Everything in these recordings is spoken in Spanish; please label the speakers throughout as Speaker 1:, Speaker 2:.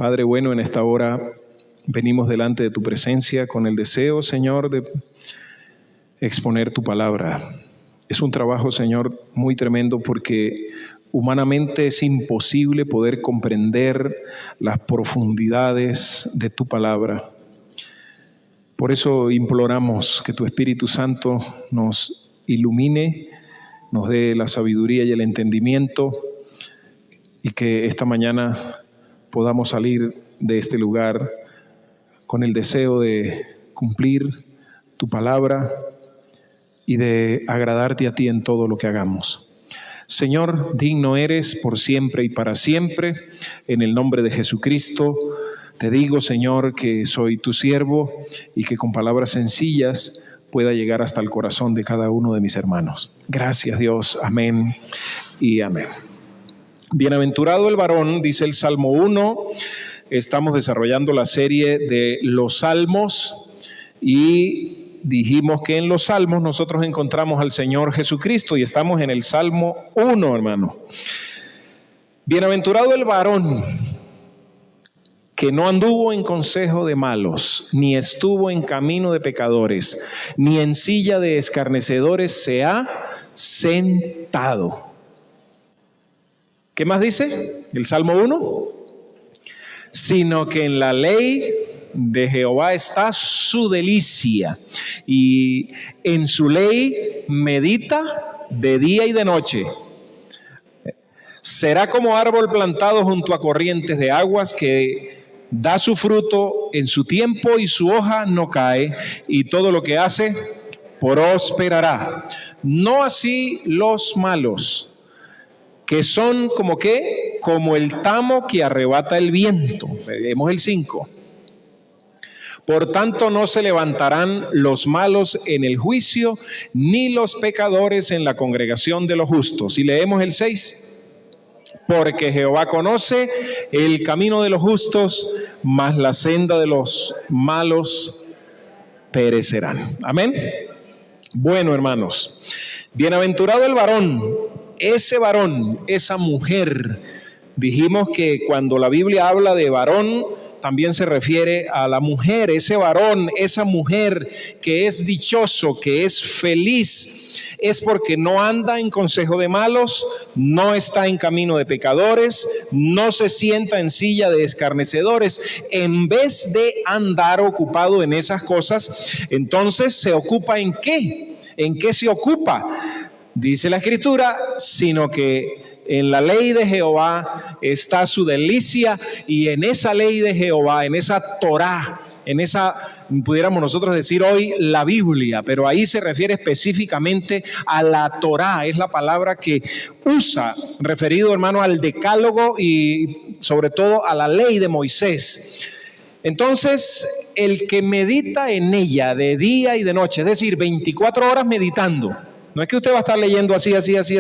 Speaker 1: Padre bueno, en esta hora venimos delante de tu presencia con el deseo, Señor, de exponer tu palabra. Es un trabajo, Señor, muy tremendo porque humanamente es imposible poder comprender las profundidades de tu palabra. Por eso imploramos que tu Espíritu Santo nos ilumine, nos dé la sabiduría y el entendimiento y que esta mañana podamos salir de este lugar con el deseo de cumplir tu palabra y de agradarte a ti en todo lo que hagamos. Señor, digno eres por siempre y para siempre. En el nombre de Jesucristo te digo, Señor, que soy tu siervo y que con palabras sencillas pueda llegar hasta el corazón de cada uno de mis hermanos. Gracias, Dios. Amén y amén. Bienaventurado el varón, dice el Salmo 1. Estamos desarrollando la serie de los Salmos y dijimos que en los Salmos nosotros encontramos al Señor Jesucristo y estamos en el Salmo 1, hermano. Bienaventurado el varón que no anduvo en consejo de malos, ni estuvo en camino de pecadores, ni en silla de escarnecedores se ha sentado. ¿Qué más dice el Salmo 1? Sino que en la ley de Jehová está su delicia, y en su ley medita de día y de noche. Será como árbol plantado junto a corrientes de aguas, que da su fruto en su tiempo y su hoja no cae, y todo lo que hace prosperará. No así los malos, que son como ¿qué? Como el tamo que arrebata el viento. Vemos el 5. Por tanto no se levantarán los malos en el juicio, ni los pecadores en la congregación de los justos. Y leemos el 6. Porque Jehová conoce el camino de los justos, mas la senda de los malos perecerán. Amén. Bueno, hermanos, bienaventurado el varón, ese varón, esa mujer. Dijimos que cuando la Biblia habla de varón, también se refiere a la mujer, ese varón, esa mujer que es dichoso, que es feliz, es porque no anda en consejo de malos, no está en camino de pecadores, no se sienta en silla de escarnecedores. En vez de andar ocupado en esas cosas, entonces se ocupa ¿en qué? ¿En qué se ocupa? Dice la Escritura, sino que en la ley de Jehová está su delicia, y en esa ley de Jehová, en esa Torá, en esa, pudiéramos nosotros decir hoy, la Biblia, pero ahí se refiere específicamente a la Torá, es la palabra que usa, referido, hermano, al decálogo y sobre todo a la ley de Moisés. Entonces, el que medita en ella de día y de noche, es decir, 24 horas meditando. No es que usted va a estar leyendo así,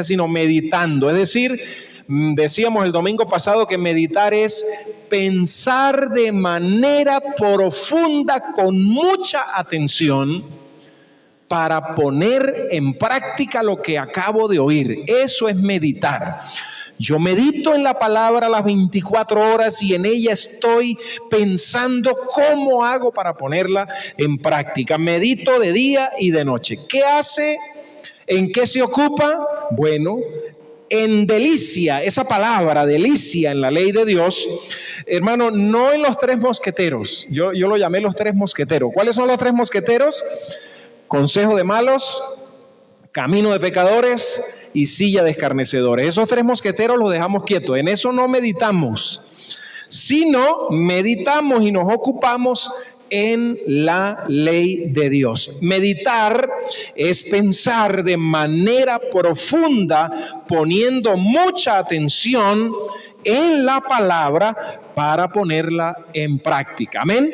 Speaker 1: sino meditando. Es decir, decíamos el domingo pasado que meditar es pensar de manera profunda, con mucha atención, para poner en práctica lo que acabo de oír. Eso es meditar. Yo medito en la palabra las 24 horas y en ella estoy pensando cómo hago para ponerla en práctica. Medito de día y de noche. ¿Qué hace? ¿En qué se ocupa? Bueno, en delicia, esa palabra delicia en la ley de Dios, hermano, no en los 3 mosqueteros. Yo lo llamé los 3 mosqueteros. ¿Cuáles son los 3 mosqueteros? Consejo de malos, camino de pecadores y silla de escarnecedores. Esos 3 mosqueteros los dejamos quietos. En eso no meditamos, sino meditamos y nos ocupamos en la ley de Dios. Meditar es pensar de manera profunda, poniendo mucha atención en la palabra para ponerla en práctica. Amén.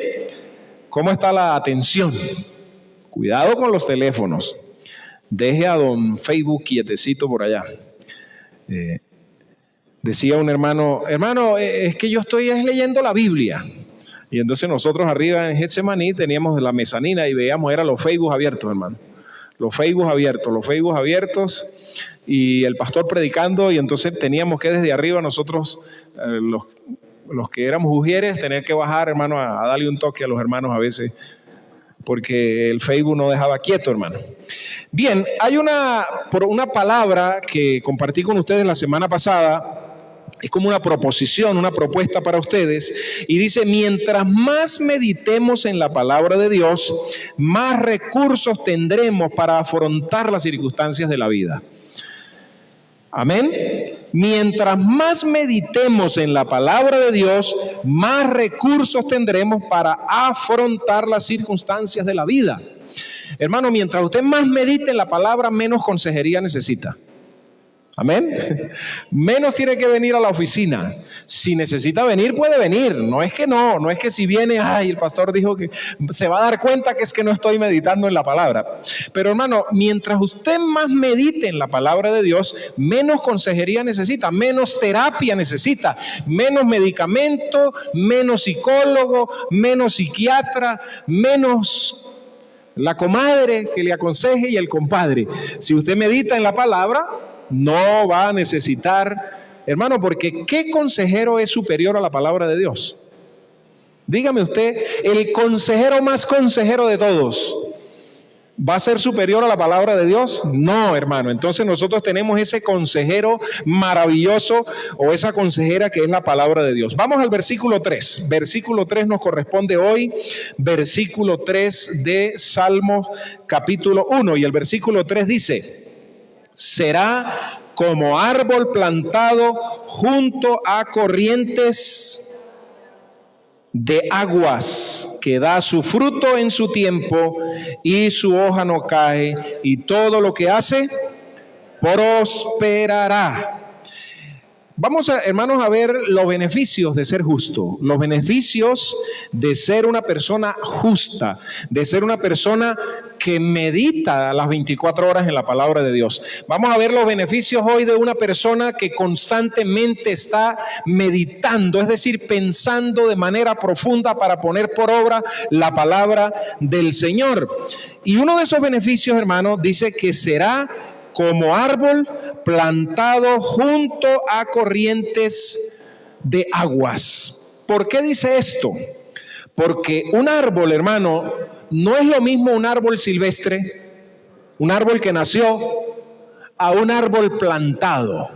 Speaker 1: ¿Cómo está la atención? Cuidado con los teléfonos. Deje a don Facebook quietecito por allá. Decía un hermano, es que yo estoy leyendo la Biblia. Y entonces nosotros arriba en Getsemaní teníamos la mezanina y veíamos, eran los Facebook abiertos, hermano. Los Facebook abiertos y el pastor predicando, y entonces teníamos que desde arriba nosotros, los los que éramos ujieres, tener que bajar, hermano, a darle un toque a los hermanos a veces, porque el Facebook no dejaba quieto, hermano. Bien, hay una palabra que compartí con ustedes la semana pasada. Es como una proposición, una propuesta para ustedes, y dice: mientras más meditemos en la palabra de Dios, más recursos tendremos para afrontar las circunstancias de la vida. Amén. Mientras más meditemos en la palabra de Dios, más recursos tendremos para afrontar las circunstancias de la vida. Hermano, mientras usted más medite en la palabra, menos consejería necesita. Amén. Menos tiene que venir a la oficina. Si necesita venir, puede venir. No es que si viene, el pastor dijo que se va a dar cuenta que es que no estoy meditando en la palabra. Pero hermano, mientras usted más medite en la palabra de Dios, menos consejería necesita, menos terapia necesita, menos medicamento, menos psicólogo, menos psiquiatra, menos la comadre que le aconseje y el compadre. Si usted medita en la palabra, no va a necesitar, hermano, porque ¿qué consejero es superior a la palabra de Dios? Dígame usted, el consejero más consejero de todos, ¿va a ser superior a la palabra de Dios? No, hermano. Entonces nosotros tenemos ese consejero maravilloso, o esa consejera que es la palabra de Dios. Vamos al versículo 3. Versículo 3 nos corresponde hoy, versículo 3 de Salmos capítulo 1. Y el versículo 3 dice: será como árbol plantado junto a corrientes de aguas, que da su fruto en su tiempo y su hoja no cae, y todo lo que hace prosperará. Vamos, hermanos, a ver los beneficios de ser justo, los beneficios de ser una persona justa, de ser una persona que medita las 24 horas en la palabra de Dios. Vamos a ver los beneficios hoy de una persona que constantemente está meditando, es decir, pensando de manera profunda para poner por obra la palabra del Señor. Y uno de esos beneficios, hermanos, dice que será como árbol plantado junto a corrientes de aguas. ¿Por qué dice esto? Porque un árbol, hermano, no es lo mismo un árbol silvestre, un árbol que nació, a un árbol plantado.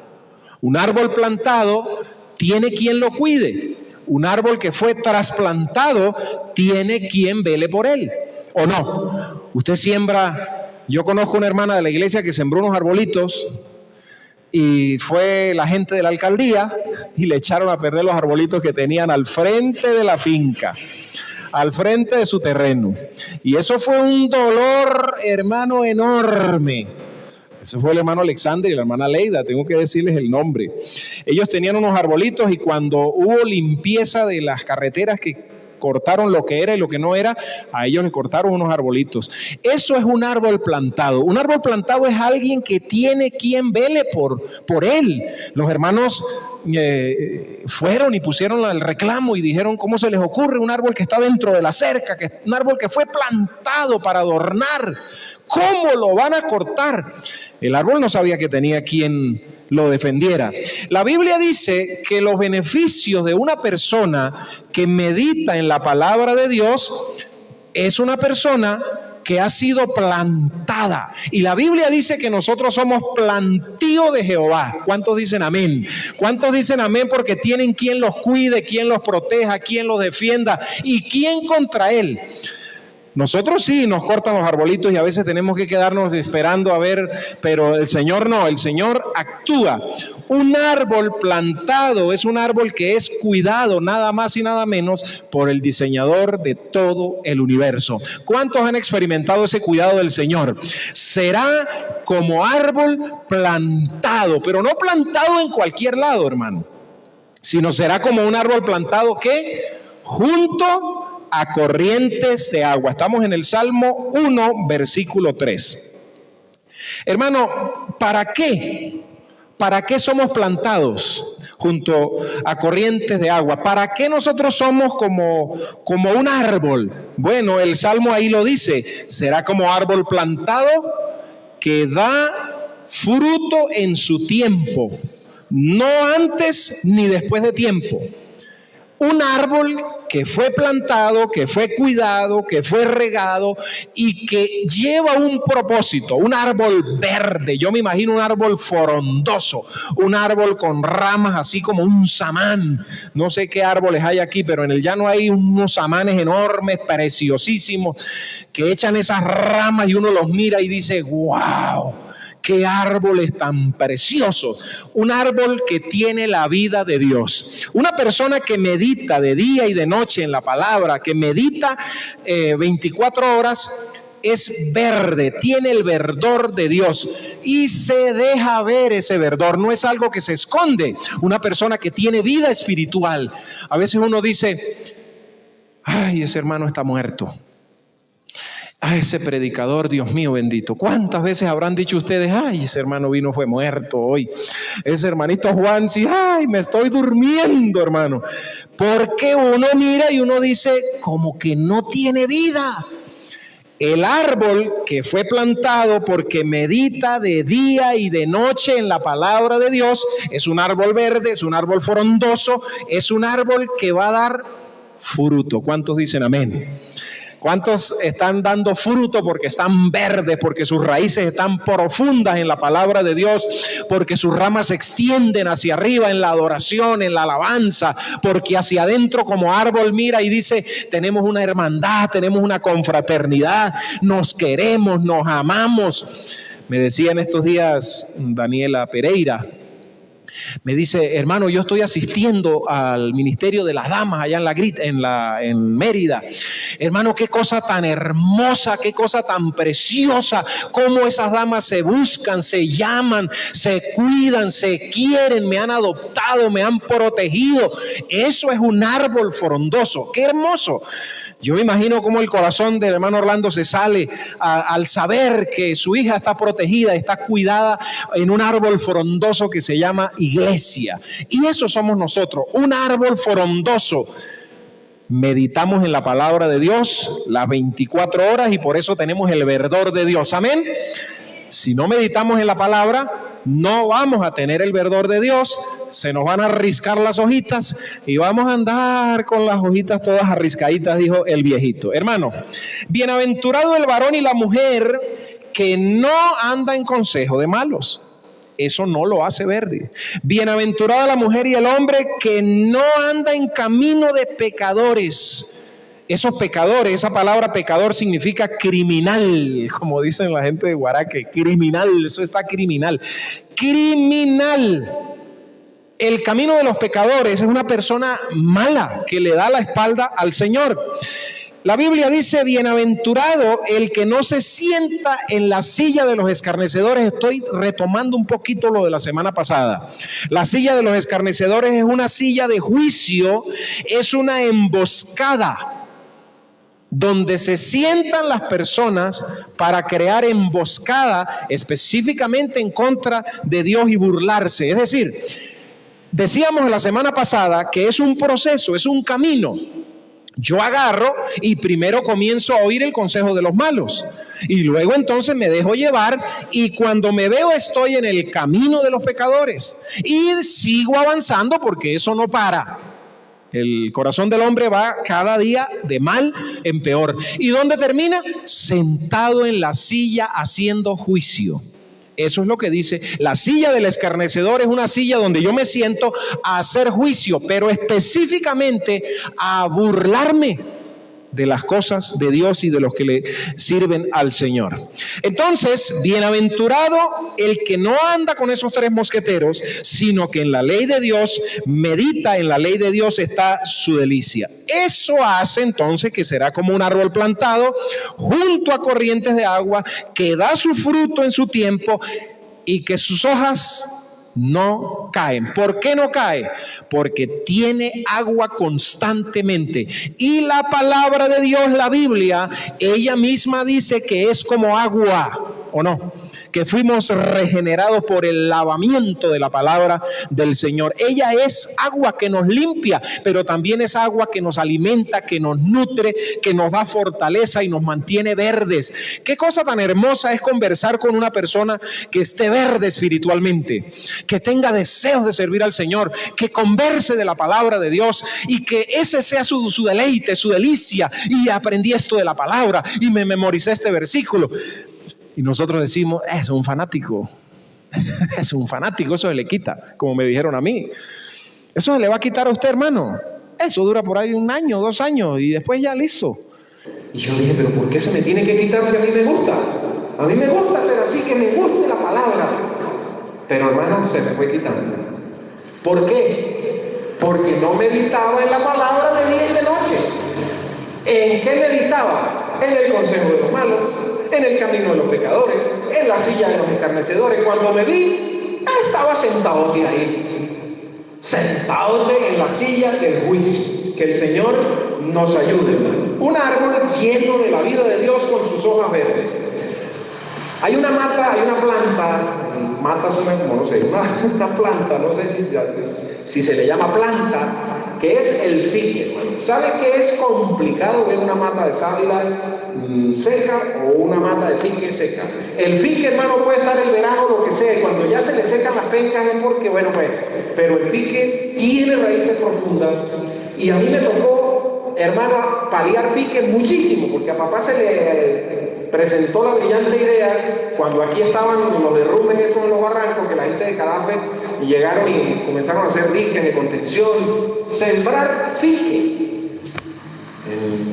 Speaker 1: Un árbol plantado tiene quien lo cuide. Un árbol que fue trasplantado tiene quien vele por él. ¿O no? Usted siembra. Yo conozco una hermana de la iglesia que sembró unos arbolitos y fue la gente de la alcaldía y le echaron a perder los arbolitos que tenían al frente de la finca, al frente de su terreno. Y eso fue un dolor, hermano, enorme. Ese fue el hermano Alexander y la hermana Leida, tengo que decirles el nombre. Ellos tenían unos arbolitos y cuando hubo limpieza de las carreteras que cortaron lo que era y lo que no era, a ellos les cortaron unos arbolitos. Eso es un árbol plantado. Un árbol plantado es alguien que tiene quien vele por él. Los hermanos fueron y pusieron el reclamo y dijeron: ¿cómo se les ocurre un árbol que está dentro de la cerca, que un árbol que fue plantado para adornar? ¿Cómo lo van a cortar? El árbol no sabía que tenía quien lo defendiera. La Biblia dice que los beneficios de una persona que medita en la palabra de Dios es una persona que ha sido plantada. Y la Biblia dice que nosotros somos plantío de Jehová. ¿Cuántos dicen amén? ¿Cuántos dicen amén? Porque tienen quien los cuide, quien los proteja, quien los defienda y quien contra él. Nosotros sí nos cortan los arbolitos y a veces tenemos que quedarnos esperando a ver, pero el Señor no, el Señor actúa. Un árbol plantado es un árbol que es cuidado nada más y nada menos por el diseñador de todo el universo. ¿Cuántos han experimentado ese cuidado del Señor? Será como árbol plantado, pero no plantado en cualquier lado, hermano, sino será como un árbol plantado que junto a corrientes de agua. Estamos en el Salmo 1, versículo 3. Hermano, ¿para qué? ¿Para qué somos plantados junto a corrientes de agua? ¿Para qué nosotros somos como un árbol? Bueno, el Salmo ahí lo dice. Será como árbol plantado que da fruto en su tiempo, no antes ni después de tiempo. Un árbol que fue plantado, que fue cuidado, que fue regado y que lleva un propósito, un árbol verde. Yo me imagino un árbol frondoso, un árbol con ramas así como un samán. No sé qué árboles hay aquí, pero en el llano hay unos samanes enormes, preciosísimos, que echan esas ramas y uno los mira y dice, ¡wow! ¡Qué árboles tan preciosos! Un árbol que tiene la vida de Dios. Una persona que medita de día y de noche en la palabra, que medita 24 horas, es verde, tiene el verdor de Dios y se deja ver ese verdor. No es algo que se esconde. Una persona que tiene vida espiritual. A veces uno dice, ¡ay, ese hermano está muerto! ¡Ay, ese predicador, Dios mío bendito! ¿Cuántas veces habrán dicho ustedes, ay, ese hermano vino, fue muerto hoy? Ese hermanito Juan, sí, ay, me estoy durmiendo, hermano. Porque uno mira y uno dice, como que no tiene vida. El árbol que fue plantado porque medita de día y de noche en la palabra de Dios, es un árbol verde, es un árbol frondoso, es un árbol que va a dar fruto. ¿Cuántos dicen amén? ¿Cuántos están dando fruto porque están verdes, porque sus raíces están profundas en la palabra de Dios, porque sus ramas se extienden hacia arriba en la adoración, en la alabanza, porque hacia adentro como árbol mira y dice, tenemos una hermandad, tenemos una confraternidad, nos queremos, nos amamos? Me decía en estos días Daniela Pereira, me dice, hermano, yo estoy asistiendo al Ministerio de las Damas allá en Mérida. Hermano, qué cosa tan hermosa, qué cosa tan preciosa, cómo esas damas se buscan, se llaman, se cuidan, se quieren, me han adoptado, me han protegido. Eso es un árbol frondoso, qué hermoso. Yo me imagino cómo el corazón del hermano Orlando se sale al saber que su hija está protegida, está cuidada en un árbol frondoso que se llama iglesia. Y eso somos nosotros, un árbol frondoso. Meditamos en la palabra de Dios las 24 horas y por eso tenemos el verdor de Dios. Amén. Si no meditamos en la palabra, no vamos a tener el verdor de Dios, se nos van a arriscar las hojitas y vamos a andar con las hojitas todas arriscaditas, dijo el viejito. Hermano, bienaventurado el varón y la mujer que no anda en consejo de malos. Eso no lo hace verde. Bienaventurada la mujer y el hombre que no anda en camino de pecadores. Esos pecadores, esa palabra pecador significa criminal, como dicen la gente de Guaraque, criminal, eso está criminal. Criminal. El camino de los pecadores es una persona mala que le da la espalda al Señor. La Biblia dice, bienaventurado el que no se sienta en la silla de los escarnecedores. Estoy retomando un poquito lo de la semana pasada. La silla de los escarnecedores es una silla de juicio, es una emboscada donde se sientan las personas para crear emboscada específicamente en contra de Dios y burlarse. Es decir, decíamos la semana pasada que es un proceso, es un camino. Yo agarro y primero comienzo a oír el consejo de los malos y luego entonces me dejo llevar y cuando me veo estoy en el camino de los pecadores y sigo avanzando porque eso no para. El corazón del hombre va cada día de mal en peor. ¿Y dónde termina? Sentado en la silla haciendo juicio. Eso es lo que dice. La silla del escarnecedor es una silla donde yo me siento a hacer juicio, pero específicamente a burlarme de las cosas de Dios y de los que le sirven al Señor. Entonces, bienaventurado el que no anda con esos tres mosqueteros, sino que en la ley de Dios medita, en la ley de Dios está su delicia. Eso hace entonces que será como un árbol plantado junto a corrientes de agua, que da su fruto en su tiempo y que sus hojas no caen. ¿Por qué no cae? Porque tiene agua constantemente. Y la palabra de Dios, la Biblia, ella misma dice que es como agua, ¿o no? que fuimos regenerados por el lavamiento de la palabra del Señor. Ella es agua que nos limpia, pero también es agua que nos alimenta, que nos nutre, que nos da fortaleza y nos mantiene verdes. Qué cosa tan hermosa es conversar con una persona que esté verde espiritualmente, que tenga deseos de servir al Señor, que converse de la palabra de Dios y que ese sea su deleite, su delicia. Y aprendí esto de la palabra y me memoricé este versículo. Y nosotros decimos, es un fanático. Es un fanático, eso se le quita, como me dijeron a mí. Eso se le va a quitar a usted, hermano. Eso dura por ahí 1 año, 2 años y después ya listo.
Speaker 2: Y yo dije, pero ¿por qué se me tiene que quitar si a mí me gusta? A mí me gusta ser así, que me guste la palabra. Pero hermano, se me fue quitando. ¿Por qué? Porque no meditaba en la palabra de día y de noche. ¿En qué meditaba? En el consejo de los malos, en el camino de los pecadores, en la silla de los escarnecedores. Cuando me vi, estaba sentado ahí, sentado en la silla del juicio. Que el Señor nos ayude. Un árbol lleno de la vida de Dios con sus hojas verdes. Hay una mata, hay una planta suena como, no sé, una planta, no sé si se le llama planta, que es el fique. ¿Sabe que es complicado ver una mata de sábila seca o una mata de fique seca? El fique, hermano, puede estar el verano, lo que sea, y cuando ya se le secan las pencas es porque, bueno, pues, pero el fique tiene raíces profundas, y a mí me tocó, hermano, paliar fique muchísimo, porque a papá se le presentó la brillante idea, cuando aquí estaban los derrumbes esos en los barrancos, que la gente de Cadafe llegaron y comenzaron a hacer diques de contención, sembrar fique,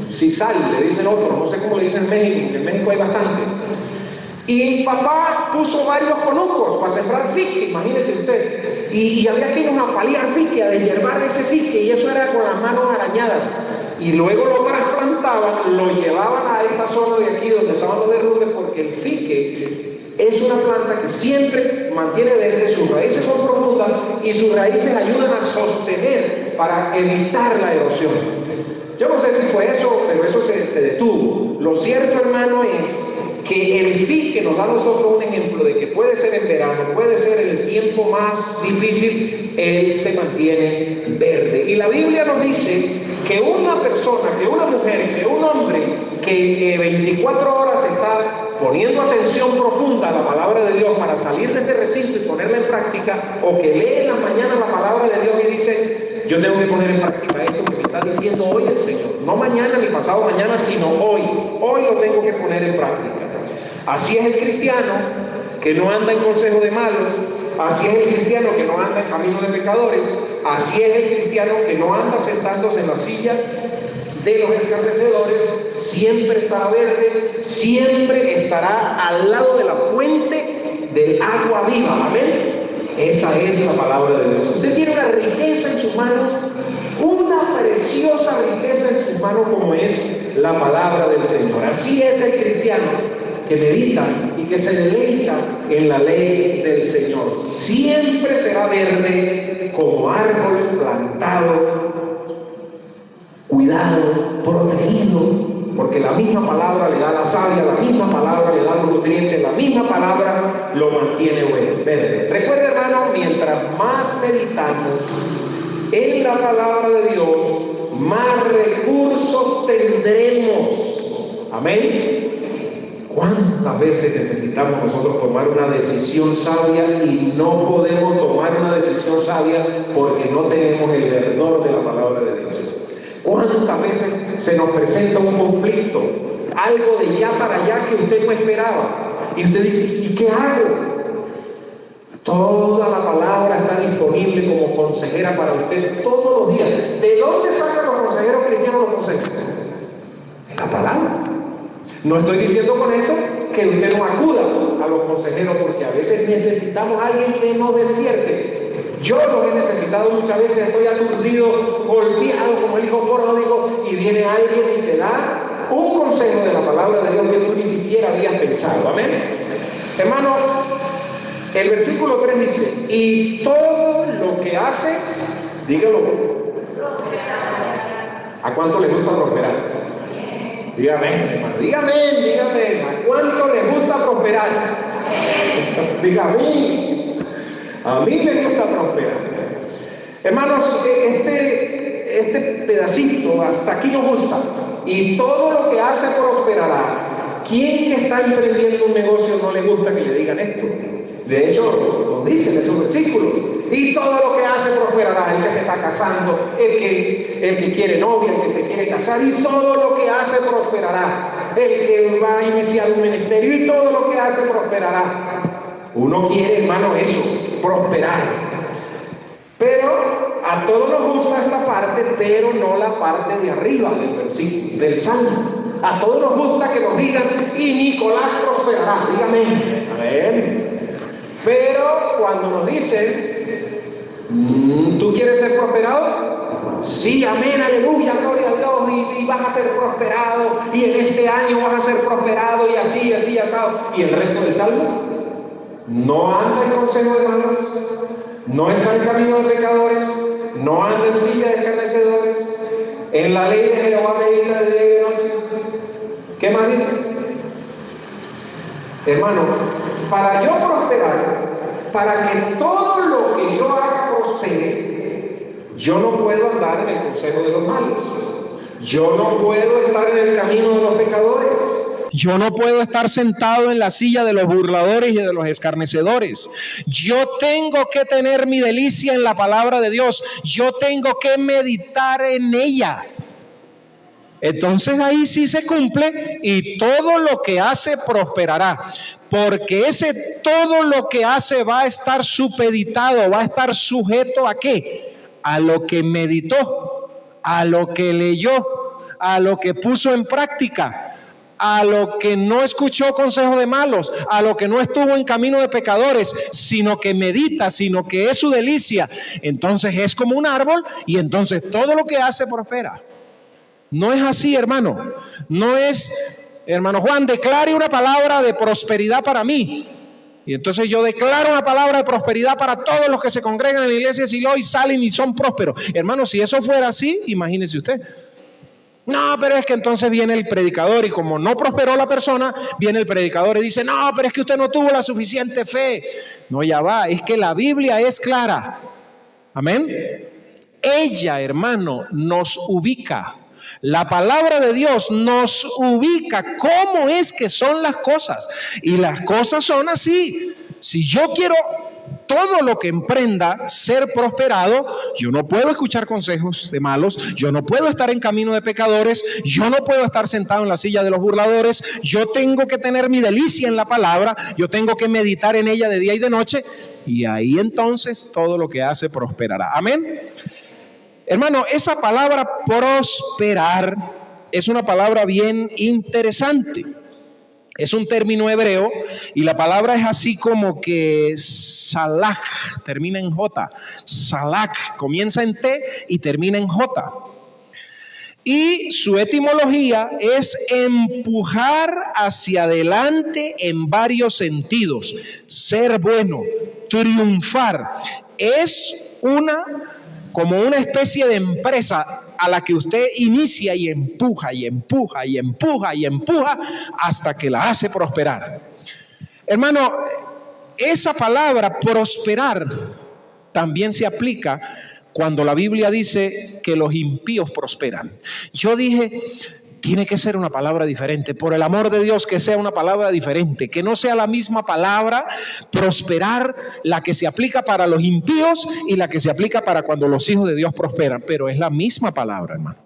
Speaker 2: sisal, le dicen otros, no sé cómo le dicen en México, porque en México hay bastante. Y papá puso varios conucos para sembrar fique, imagínese usted, y había que irnos a paliar fique, a deshiervar ese fique, y eso era con las manos arañadas. Y luego lo trasplantaban, lo llevaban a esta zona de aquí donde estaban los derrumbes, porque el fique es una planta que siempre mantiene verde, sus raíces son profundas y sus raíces ayudan a sostener para evitar la erosión. Yo no sé si fue eso, pero eso se detuvo. Lo cierto, hermano, es que el fique nos da a nosotros un ejemplo de que puede ser en verano, puede ser en el tiempo más difícil, él se mantiene verde. Y la Biblia nos dice que una persona, que una mujer, que un hombre que 24 horas está poniendo atención profunda a la palabra de Dios para salir de este recinto y ponerla en práctica, o que lee en la mañana la palabra de Dios y dice, yo tengo que poner en práctica esto que me está diciendo hoy el Señor, no mañana ni pasado mañana, sino hoy lo tengo que poner en práctica. Así es el cristiano que no anda en consejo de malos, así es el cristiano que no anda en camino de pecadores, así es el cristiano que no anda sentándose en la silla de los escarnecedores, siempre estará verde, siempre estará al lado de la fuente del agua viva, amén. Esa es la palabra de Dios. Usted tiene una riqueza en sus manos, una preciosa riqueza en sus manos como es la palabra del Señor. Así es el cristiano que medita y que se deleita en la ley del Señor. Siempre será verde como árbol plantado, cuidado, protegido, porque la misma palabra le da la savia, la misma palabra le da los nutrientes, la misma palabra lo mantiene verde. Recuerda, hermano, mientras más meditamos en la palabra de Dios, más recursos tendremos. Amén. ¿Cuántas veces necesitamos nosotros tomar una decisión sabia y no podemos tomar una decisión sabia porque no tenemos el verdor de la palabra de Dios? ¿Cuántas veces se nos presenta un conflicto, algo de ya para allá que usted no esperaba? Y usted dice, ¿y qué hago? Toda la palabra está disponible como consejera para usted todos los días. ¿De dónde sacan los consejeros cristianos los consejos? De la palabra. No estoy diciendo con esto que usted no acuda a los consejeros, porque a veces necesitamos a alguien que nos despierte. Yo lo he necesitado muchas veces, estoy aturdido, golpeado como el hijo pródigo, y viene alguien y te da un consejo de la palabra de Dios que tú ni siquiera habías pensado. Amén. Hermano, el versículo 3 dice, y todo lo que hace, dígalo. ¿A cuánto le gusta prosperar? Dígame, hermano, dígame, ¿a cuánto le gusta prosperar? Diga a mí. A mí me gusta prosperar. Hermanos, este pedacito hasta aquí nos gusta. Y todo lo que hace prosperará. ¿Quién que está emprendiendo un negocio no le gusta que le digan esto? De hecho, lo dicen en esos versículos. Y todo lo que hace prosperará. El que se está casando, el que quiere novia, el que se quiere casar, y todo lo que hace prosperará. El que va a iniciar un ministerio, y todo lo que hace prosperará. Uno quiere, hermano, eso, prosperar. Pero a todos nos gusta esta parte, pero no la parte de arriba del versículo, del salmo. A todos nos gusta que nos digan, y Nicolás prosperará. Dígame, amén. Pero cuando nos dicen, ¿tú quieres ser prosperado? Sí, amén, aleluya, gloria a Dios, y vas a ser prosperado, y en este año vas a ser prosperado, y así, asado. ¿Y el resto del salmo? No anda en consejo de malos, no está en camino de pecadores, no anda en silla de escarnecedores, en la ley de Jehová medita de día y de noche. ¿Qué más dice? Hermano, para yo prosperar, para que todo lo que yo haga prospere, yo no puedo andar en el consejo de los malos, yo no puedo estar en el camino de los pecadores.
Speaker 1: Yo no puedo estar sentado en la silla de los burladores y de los escarnecedores. Yo tengo que tener mi delicia en la palabra de Dios. Yo tengo que meditar en ella. Entonces ahí sí se cumple, y todo lo que hace prosperará, porque ese todo lo que hace va a estar supeditado, va a estar sujeto ¿a qué? A lo que meditó, a lo que leyó, a lo que puso en práctica, a lo que no escuchó consejo de malos, a lo que no estuvo en camino de pecadores, sino que medita, sino que es su delicia. Entonces es como un árbol, y entonces todo lo que hace prospera. No es así, hermano. No es, hermano Juan, declare una palabra de prosperidad para mí, y entonces yo declaro una palabra de prosperidad para todos los que se congregan en la iglesia de Silo y salen y son prósperos. Hermano, si eso fuera así, imagínese usted. No, pero es que entonces viene el predicador, y como no prosperó la persona, viene el predicador y dice, no, pero es que usted no tuvo la suficiente fe. No, ya va, es que la Biblia es clara. Amén. Ella, hermano, nos ubica. La palabra de Dios nos ubica cómo es que son las cosas. Y las cosas son así. Si yo quiero todo lo que emprenda ser prosperado, yo no puedo escuchar consejos de malos, yo no puedo estar en camino de pecadores, yo no puedo estar sentado en la silla de los burladores. Yo tengo que tener mi delicia en la palabra, yo tengo que meditar en ella de día y de noche, y ahí entonces todo lo que hace prosperará. Amén. Hermano, esa palabra prosperar es una palabra bien interesante. Es un término hebreo, y la palabra es así como que salak, termina en J. Salak comienza en T y termina en J. Y su etimología es empujar hacia adelante en varios sentidos, ser bueno, triunfar. Es como una especie de empresa a la que usted inicia y empuja y empuja y empuja y empuja hasta que la hace prosperar. Hermano, esa palabra prosperar también se aplica cuando la Biblia dice que los impíos prosperan. Yo dije, tiene que ser una palabra diferente. Por el amor de Dios, que sea una palabra diferente, que no sea la misma palabra prosperar la que se aplica para los impíos y la que se aplica para cuando los hijos de Dios prosperan, pero es la misma palabra, hermano.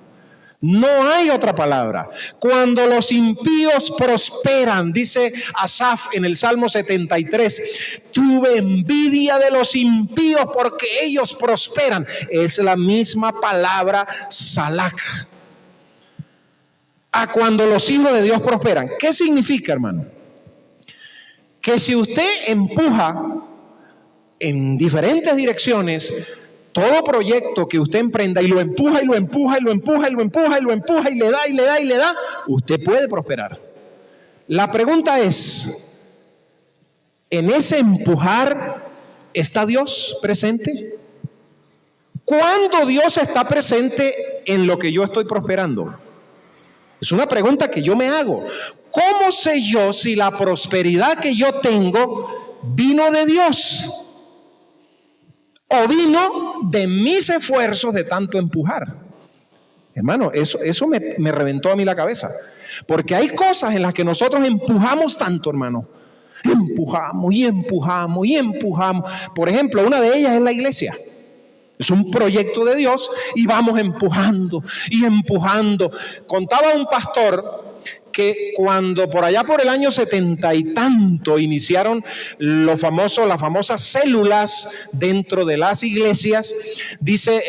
Speaker 1: No hay otra palabra. Cuando los impíos prosperan, dice Asaf en el Salmo 73, tuve envidia de los impíos porque ellos prosperan. Es la misma palabra salak. A cuando los hijos de Dios prosperan. ¿Qué significa, hermano? Que si usted empuja en diferentes direcciones todo proyecto que usted emprenda, y lo empuja y lo empuja y lo empuja y lo empuja y lo empuja y le da y le da y le da, usted puede prosperar. La pregunta es, ¿en ese empujar está Dios presente? ¿Cuándo Dios está presente en lo que yo estoy prosperando? Es una pregunta que yo me hago. ¿cómo sé yo si la prosperidad que yo tengo vino de Dios o vino de mis esfuerzos de tanto empujar? Hermano, eso me reventó a mí la cabeza. Porque hay cosas en las que nosotros empujamos tanto, hermano. Empujamos y empujamos y empujamos. Por ejemplo, una de ellas es la iglesia. Es un proyecto de Dios y vamos empujando y empujando. Contaba un pastor que cuando por allá por el año 70 y tanto iniciaron las famosas células dentro de las iglesias, dice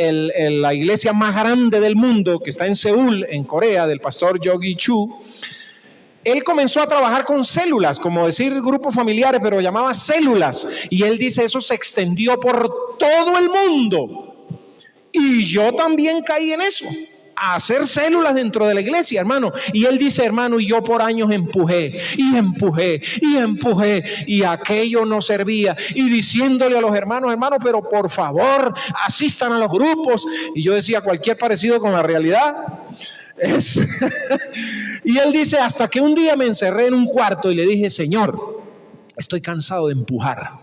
Speaker 1: la iglesia más grande del mundo, que está en Seúl, en Corea, del pastor Yogi Chu, él comenzó a trabajar con células, como decir grupos familiares, pero llamaba células, y él dice eso se extendió por todo el mundo, y yo también caí en eso, a hacer células dentro de la iglesia, hermano. Y él dice, hermano, y yo por años empujé y empujé y empujé y aquello no servía, y diciéndole a los hermanos, pero por favor asistan a los grupos. Y yo decía, cualquier parecido con la realidad es y él dice, hasta que un día me encerré en un cuarto y le dije, Señor, estoy cansado de empujar.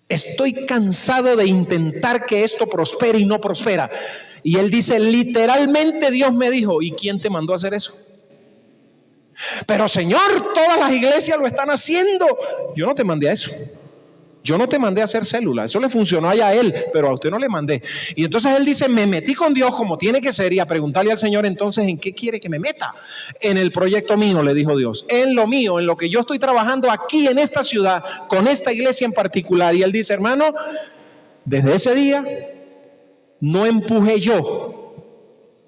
Speaker 1: Estoy cansado de intentar que esto prospere y no prospera. Y él dice, literalmente Dios me dijo, ¿y quién te mandó a hacer eso? Pero Señor, todas las iglesias lo están haciendo. Yo no te mandé a eso. Yo no te mandé a hacer células. Eso le funcionó allá a él, pero a usted no le mandé. Y entonces él dice, me metí con Dios como tiene que ser y a preguntarle al Señor, entonces, ¿en qué quiere que me meta? En el proyecto mío, le dijo Dios. En lo mío, en lo que yo estoy trabajando aquí en esta ciudad, con esta iglesia en particular. Y él dice, hermano, desde ese día no empujé yo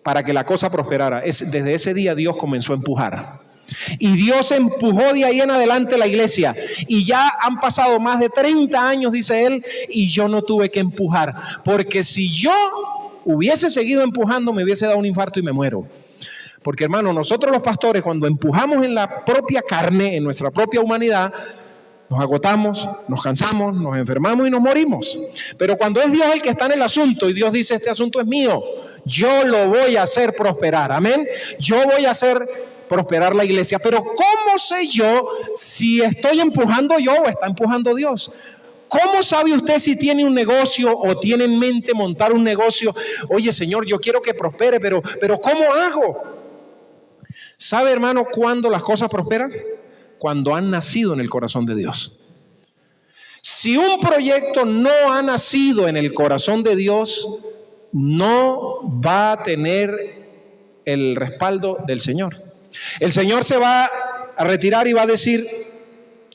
Speaker 1: para que la cosa prosperara. Desde ese día Dios comenzó a empujar. Y Dios empujó de ahí en adelante la iglesia. Y ya han pasado más de 30 años, dice él, y yo no tuve que empujar. Porque si yo hubiese seguido empujando, me hubiese dado un infarto y me muero. Porque, hermano, nosotros los pastores, cuando empujamos en la propia carne, en nuestra propia humanidad, nos agotamos, nos cansamos, nos enfermamos y nos morimos. Pero cuando es Dios el que está en el asunto y Dios dice, este asunto es mío, yo lo voy a hacer prosperar, amén. Yo voy a hacer prosperar la iglesia. Pero ¿cómo sé yo si estoy empujando yo o está empujando Dios? ¿Cómo sabe usted si tiene un negocio o tiene en mente montar un negocio? Oye, Señor, yo quiero que prospere, pero ¿cómo hago? ¿Sabe, hermano, cuándo las cosas prosperan? Cuando han nacido en el corazón de Dios. Si un proyecto no ha nacido en el corazón de Dios, no va a tener el respaldo del Señor. El Señor se va a retirar y va a decir,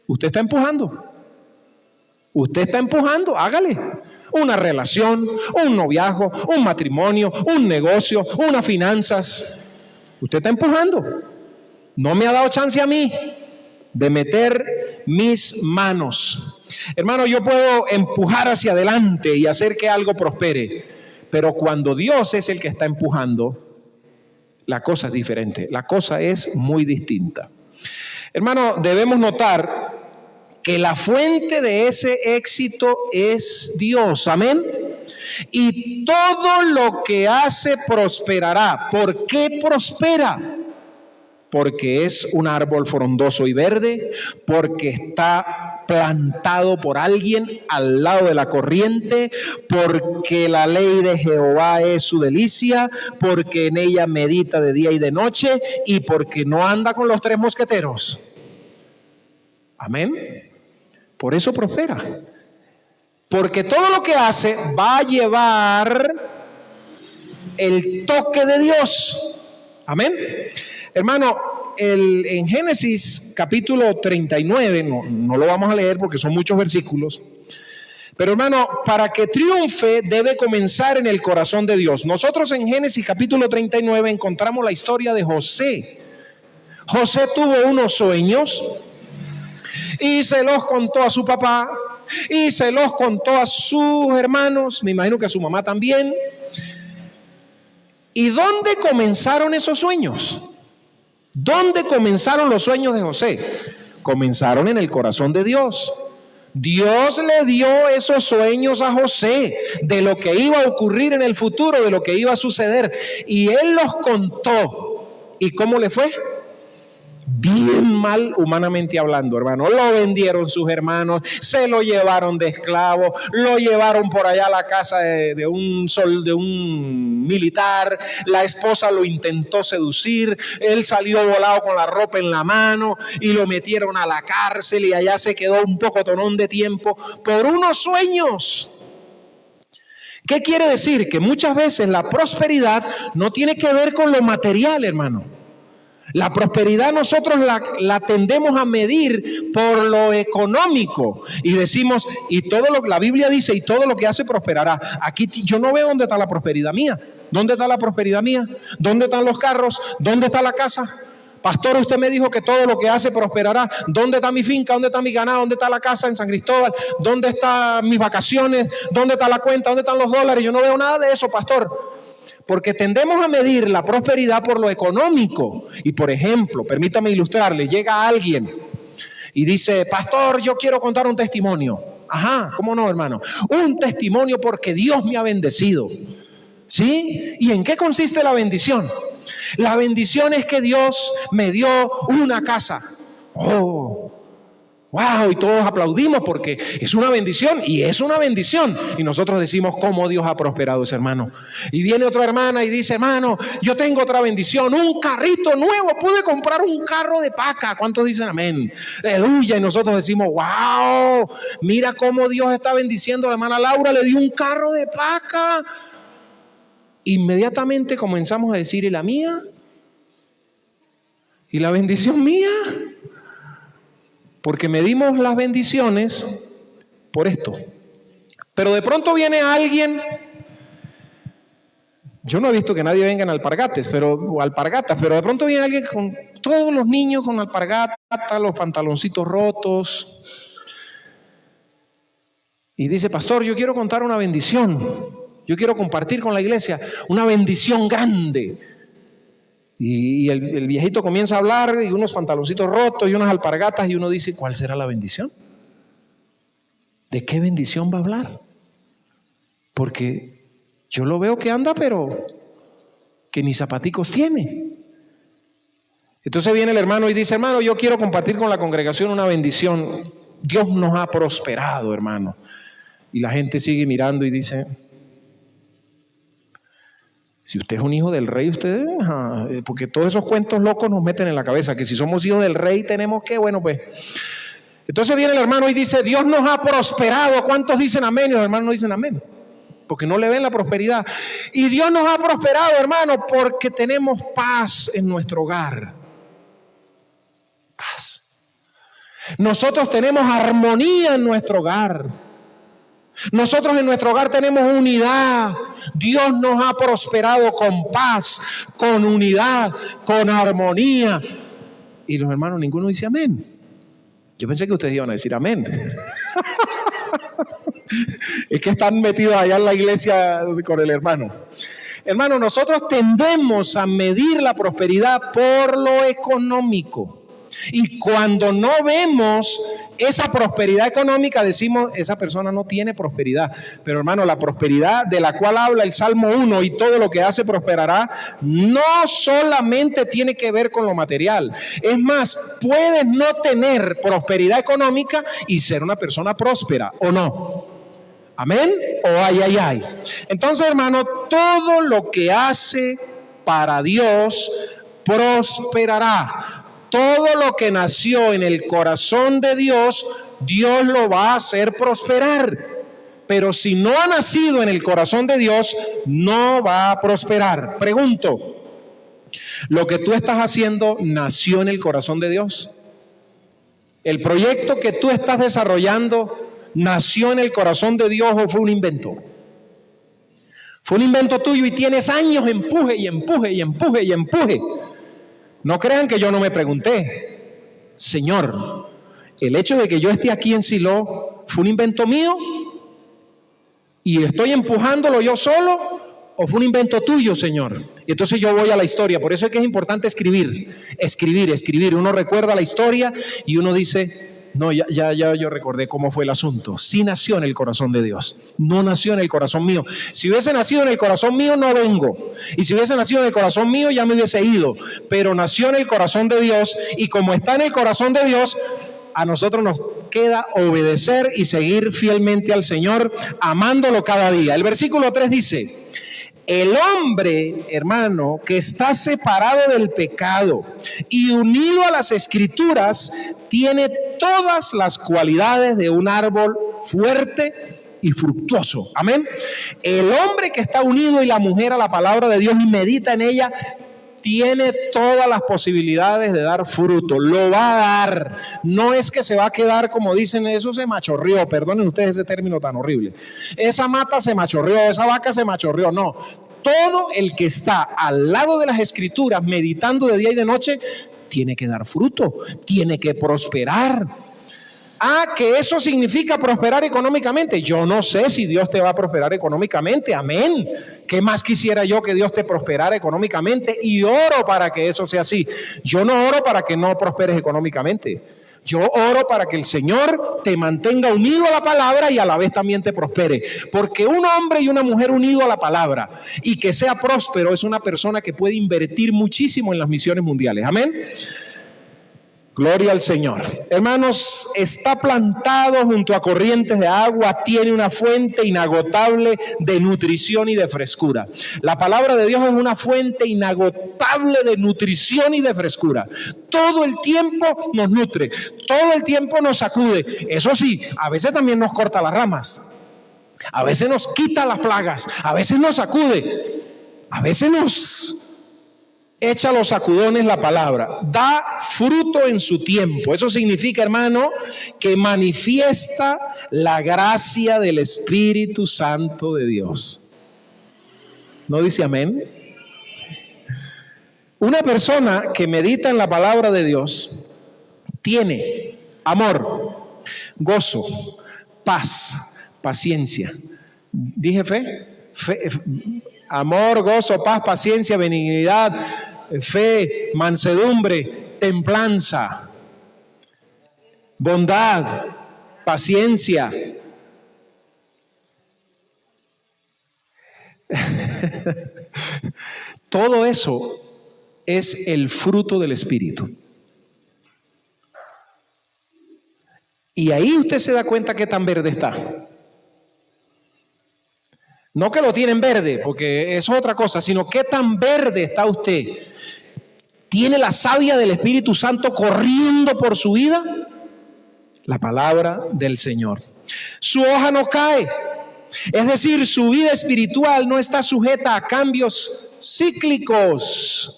Speaker 1: usted está empujando, hágale. Una relación, un noviazgo, un matrimonio, un negocio, unas finanzas. Usted está empujando. No me ha dado chance a mí de meter mis manos. Hermano, yo puedo empujar hacia adelante y hacer que algo prospere, pero cuando Dios es el que está empujando, la cosa es diferente, la cosa es muy distinta. Hermano, debemos notar que la fuente de ese éxito es Dios, amén. Y todo lo que hace prosperará. ¿Por qué prospera? Porque es un árbol frondoso y verde, porque está plantado por alguien al lado de la corriente, porque la ley de Jehová es su delicia, porque en ella medita de día y de noche, y porque no anda con los 3 mosqueteros. Amén. Por eso prospera. Porque todo lo que hace va a llevar el toque de Dios. Amén. Hermano, en Génesis capítulo 39, no lo vamos a leer porque son muchos versículos, pero hermano, para que triunfe debe comenzar en el corazón de Dios. Nosotros en Génesis capítulo 39 encontramos la historia de José. José tuvo unos sueños y se los contó a su papá y se los contó a sus hermanos, me imagino que a su mamá también. ¿Y dónde comenzaron esos sueños? ¿Dónde comenzaron los sueños de José? Comenzaron en el corazón de Dios. Dios le dio esos sueños a José de lo que iba a ocurrir en el futuro, de lo que iba a suceder, y él los contó. ¿Y cómo le fue? bien mal humanamente hablando, hermano. Lo vendieron sus hermanos, se lo llevaron de esclavo, lo llevaron por allá a la casa de un militar. La esposa lo intentó seducir, él salió volado con la ropa en la mano y lo metieron a la cárcel y allá se quedó un pocotonón de tiempo por unos sueños. ¿Qué quiere decir? Que muchas veces la prosperidad no tiene que ver con lo material, hermano. La prosperidad nosotros la tendemos a medir por lo económico y decimos, y todo lo que la Biblia dice, y todo lo que hace prosperará. Aquí yo no veo dónde está la prosperidad mía. ¿Dónde está la prosperidad mía? ¿Dónde están los carros? ¿Dónde está la casa? Pastor, usted me dijo que todo lo que hace prosperará. ¿Dónde está mi finca? ¿Dónde está mi ganado? ¿Dónde está la casa en San Cristóbal? ¿Dónde están mis vacaciones? ¿Dónde está la cuenta? ¿Dónde están los dólares? Yo no veo nada de eso, pastor. Porque tendemos a medir la prosperidad por lo económico. Y por ejemplo, permítame ilustrarle, llega alguien y dice, pastor, yo quiero contar un testimonio. Ajá, ¿cómo no, hermano? Un testimonio porque Dios me ha bendecido. ¿Sí? ¿Y en qué consiste la bendición? La bendición es que Dios me dio una casa. ¡Oh! ¡Wow! Y todos aplaudimos porque es una bendición y es una bendición. Y nosotros decimos cómo Dios ha prosperado a ese hermano. Y viene otra hermana y dice, hermano, yo tengo otra bendición, un carrito nuevo, pude comprar un carro de paca. ¿Cuántos dicen amén? Aleluya. Y nosotros decimos, ¡wow! Mira cómo Dios está bendiciendo. La hermana Laura le dio un carro de paca. Inmediatamente comenzamos a decir, ¿y la mía? ¿Y la bendición mía? Porque medimos las bendiciones por esto. Pero de pronto viene alguien, yo no he visto que nadie venga en alpargatas, pero de pronto viene alguien con todos los niños con alpargatas, los pantaloncitos rotos, y dice, pastor, yo quiero contar una bendición. Yo quiero compartir con la iglesia una bendición grande. Y el viejito comienza a hablar y unos pantaloncitos rotos y unas alpargatas y uno dice, ¿cuál será la bendición? ¿De qué bendición va a hablar? Porque yo lo veo que anda, pero que ni zapaticos tiene. Entonces viene el hermano y dice, hermano, yo quiero compartir con la congregación una bendición. Dios nos ha prosperado, hermano. Y la gente sigue mirando y dice, si usted es un hijo del rey, usted, porque todos esos cuentos locos nos meten en la cabeza, que si somos hijos del rey tenemos que, bueno pues. Entonces viene el hermano y dice, Dios nos ha prosperado. ¿Cuántos dicen amén? Y los hermanos no dicen amén, porque no le ven la prosperidad. Y Dios nos ha prosperado, hermano, porque tenemos paz en nuestro hogar. Paz. Nosotros tenemos armonía en nuestro hogar. Nosotros en nuestro hogar tenemos unidad. Dios nos ha prosperado con paz, con unidad, con armonía. Y los hermanos, ninguno dice amén. Yo pensé que ustedes iban a decir amén. Es que están metidos allá en la iglesia con el hermano. Hermano, nosotros tendemos a medir la prosperidad por lo económico. Y cuando no vemos esa prosperidad económica, decimos, esa persona no tiene prosperidad. Pero hermano, la prosperidad de la cual habla el Salmo 1 y todo lo que hace prosperará, no solamente tiene que ver con lo material. Es más, puedes no tener prosperidad económica y ser una persona próspera, ¿o no? ¿Amén? ¿O ay? Entonces, hermano, todo lo que hace para Dios prosperará. Todo lo que nació en el corazón de Dios, Dios lo va a hacer prosperar. Pero si no ha nacido en el corazón de Dios, no va a prosperar. Pregunto, ¿lo que tú estás haciendo nació en el corazón de Dios? ¿El proyecto que tú estás desarrollando nació en el corazón de Dios o fue un invento? Fue un invento tuyo y tienes años, empuje. No crean que yo no me pregunté, Señor, el hecho de que yo esté aquí en Silo, ¿fue un invento mío? ¿Y estoy empujándolo yo solo? ¿O fue un invento tuyo, Señor? Y entonces yo voy a la historia. Por eso es que es importante escribir. Uno recuerda la historia y uno dice, No, ya yo recordé cómo fue el asunto. Sí nació en el corazón de Dios, no nació en el corazón mío. Si hubiese nacido en el corazón mío, no vengo. Y si hubiese nacido en el corazón mío, ya me hubiese ido. Pero nació en el corazón de Dios, y como está en el corazón de Dios, a nosotros nos queda obedecer y seguir fielmente al Señor, amándolo cada día. El versículo 3 dice: el hombre, hermano, que está separado del pecado y unido a las Escrituras, tiene todas las cualidades de un árbol fuerte y fructuoso. Amén. El hombre que está unido, y la mujer, a la palabra de Dios y medita en ella, tiene todas las posibilidades de dar fruto. Lo va a dar. No es que se va a quedar, como dicen, eso se machorreó. Perdonen ustedes ese término tan horrible. Esa mata se machorreó, esa vaca se machorreó. No. Todo el que está al lado de las Escrituras, meditando de día y de noche, tiene que dar fruto, tiene que prosperar. ¿Que eso significa prosperar económicamente? Yo no sé si Dios te va a prosperar económicamente, amén. ¿Qué más quisiera yo que Dios te prosperara económicamente? Y oro para que eso sea así. Yo no oro para que no prosperes económicamente. Yo oro para que el Señor te mantenga unido a la palabra y a la vez también te prospere. Porque un hombre y una mujer unidos a la palabra y que sea próspero es una persona que puede invertir muchísimo en las misiones mundiales. Amén. Gloria al Señor. Hermanos, está plantado junto a corrientes de agua, tiene una fuente inagotable de nutrición y de frescura. La palabra de Dios es una fuente inagotable de nutrición y de frescura. Todo el tiempo nos nutre, todo el tiempo nos sacude. Eso sí, a veces también nos corta las ramas, a veces nos quita las plagas, a veces nos sacude, a veces nos echa los sacudones la palabra. Da fruto en su tiempo. Eso significa, hermano, que manifiesta la gracia del Espíritu Santo de Dios. ¿No dice amén? Una persona que medita en la palabra de Dios tiene amor, gozo, paz, paciencia. ¿Dije fe? Amor, gozo, paz, paciencia, benignidad, fe, mansedumbre, templanza, bondad, paciencia. Todo eso es el fruto del Espíritu. Y ahí usted se da cuenta qué tan verde está. No que lo tienen verde, porque eso es otra cosa, sino qué tan verde está usted. ¿Tiene la savia del Espíritu Santo corriendo por su vida? La palabra del Señor. Su hoja no cae. Es decir, su vida espiritual no está sujeta a cambios cíclicos.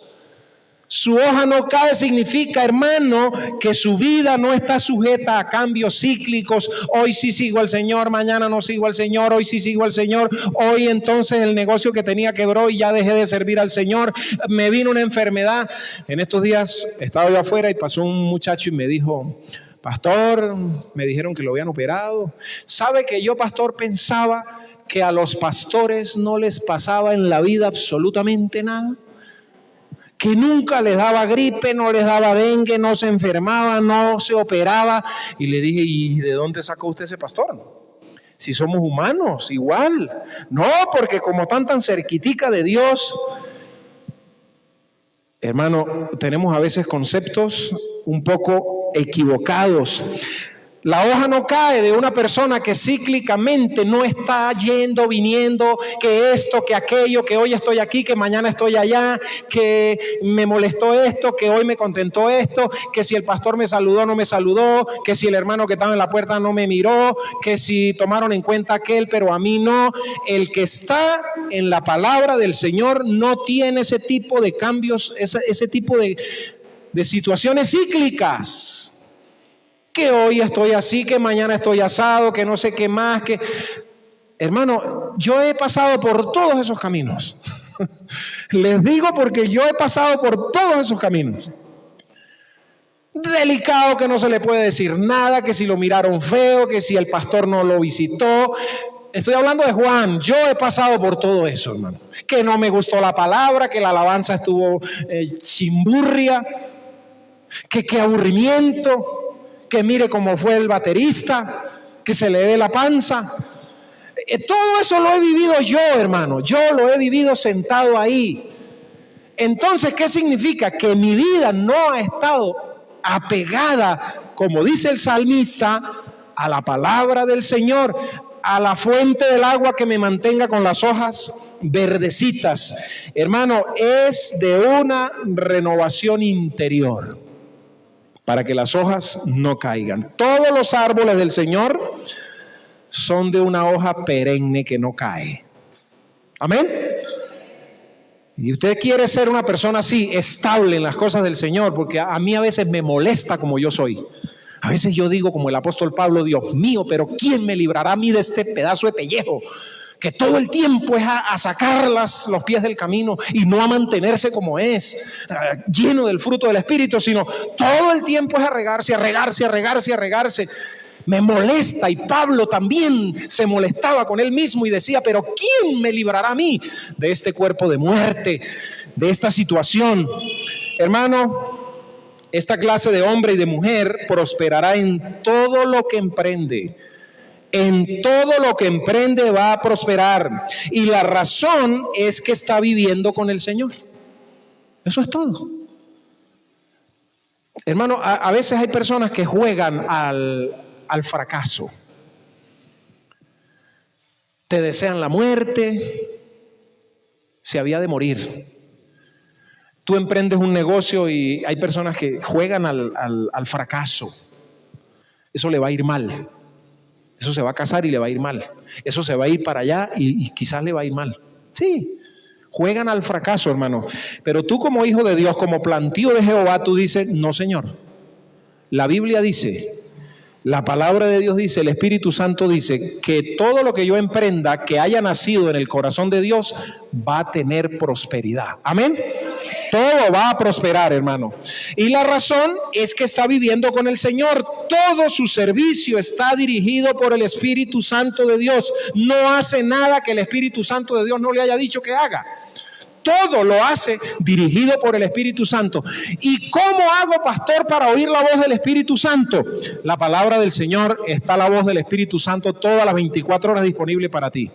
Speaker 1: Su hoja no cae significa, hermano, que su vida no está sujeta a cambios cíclicos. Hoy sí sigo al Señor, mañana no sigo al Señor, hoy sí sigo al Señor. Hoy entonces el negocio que tenía quebró y ya dejé de servir al Señor. Me vino una enfermedad. En estos días estaba yo afuera y pasó un muchacho y me dijo: pastor, me dijeron que lo habían operado. ¿Sabe que yo, pastor, pensaba que a los pastores no les pasaba en la vida absolutamente nada? Que nunca les daba gripe, no les daba dengue, no se enfermaba, no se operaba. Y le dije: ¿y de dónde sacó usted ese pastor? Si somos humanos, igual. No, porque como están tan cerquitica de Dios, hermano, tenemos a veces conceptos un poco equivocados. La hoja no cae de una persona que cíclicamente no está yendo, viniendo, que esto, que aquello, que hoy estoy aquí, que mañana estoy allá, que me molestó esto, que hoy me contentó esto, que si el pastor me saludó no me saludó, que si el hermano que estaba en la puerta no me miró, que si tomaron en cuenta aquel pero a mí no. El que está en la palabra del Señor no tiene ese tipo de cambios, ese tipo de situaciones cíclicas. Que hoy estoy así, que mañana estoy asado, que no sé qué más, que... Hermano, yo he pasado por todos esos caminos. Les digo porque yo he pasado por todos esos caminos. Delicado, que no se le puede decir nada, que si lo miraron feo, que si el pastor no lo visitó. Estoy hablando de Juan. Yo he pasado por todo eso, hermano. Que no me gustó la palabra, que la alabanza estuvo chimburria, que qué aburrimiento, que mire cómo fue el baterista, que se le dé la panza. Todo eso lo he vivido yo, hermano. Yo lo he vivido sentado ahí. Entonces, ¿qué significa? Que mi vida no ha estado apegada, como dice el salmista, a la palabra del Señor, a la fuente del agua que me mantenga con las hojas verdecitas. Hermano, es de una renovación interior para que las hojas no caigan. Todos los árboles del Señor son de una hoja perenne que no cae. Amén. Y usted quiere ser una persona así, estable en las cosas del Señor, porque a mí a veces me molesta como yo soy. A veces yo digo como el apóstol Pablo, Dios mío, pero ¿quién me librará a mí de este pedazo de pellejo? Que todo el tiempo es a sacar los pies del camino y no a mantenerse como es, lleno del fruto del Espíritu, sino todo el tiempo es a regarse, a regarse, a regarse, a regarse. Me molesta, y Pablo también se molestaba con él mismo y decía, pero ¿quién me librará a mí de este cuerpo de muerte, de esta situación? Hermano, esta clase de hombre y de mujer prosperará en todo lo que emprende. En todo lo que emprende va a prosperar. Y la razón es que está viviendo con el Señor. Eso es todo. Hermano, a veces hay personas que juegan al fracaso. Te desean la muerte. Se había de morir. Tú emprendes un negocio y hay personas que juegan al fracaso. Eso le va a ir mal. Eso se va a casar y le va a ir mal. Eso se va a ir para allá y quizás le va a ir mal. Sí, juegan al fracaso, hermano. Pero tú como hijo de Dios, como plantío de Jehová, tú dices, no, Señor. La Biblia dice, la palabra de Dios dice, el Espíritu Santo dice que todo lo que yo emprenda que haya nacido en el corazón de Dios va a tener prosperidad. Amén. Todo va a prosperar, hermano. Y la razón es que está viviendo con el Señor. Todo su servicio está dirigido por el Espíritu Santo de Dios. No hace nada que el Espíritu Santo de Dios no le haya dicho que haga. Todo lo hace dirigido por el Espíritu Santo. ¿Y cómo hago, pastor, para oír la voz del Espíritu Santo? La palabra del Señor, está la voz del Espíritu Santo todas las 24 horas disponible para ti.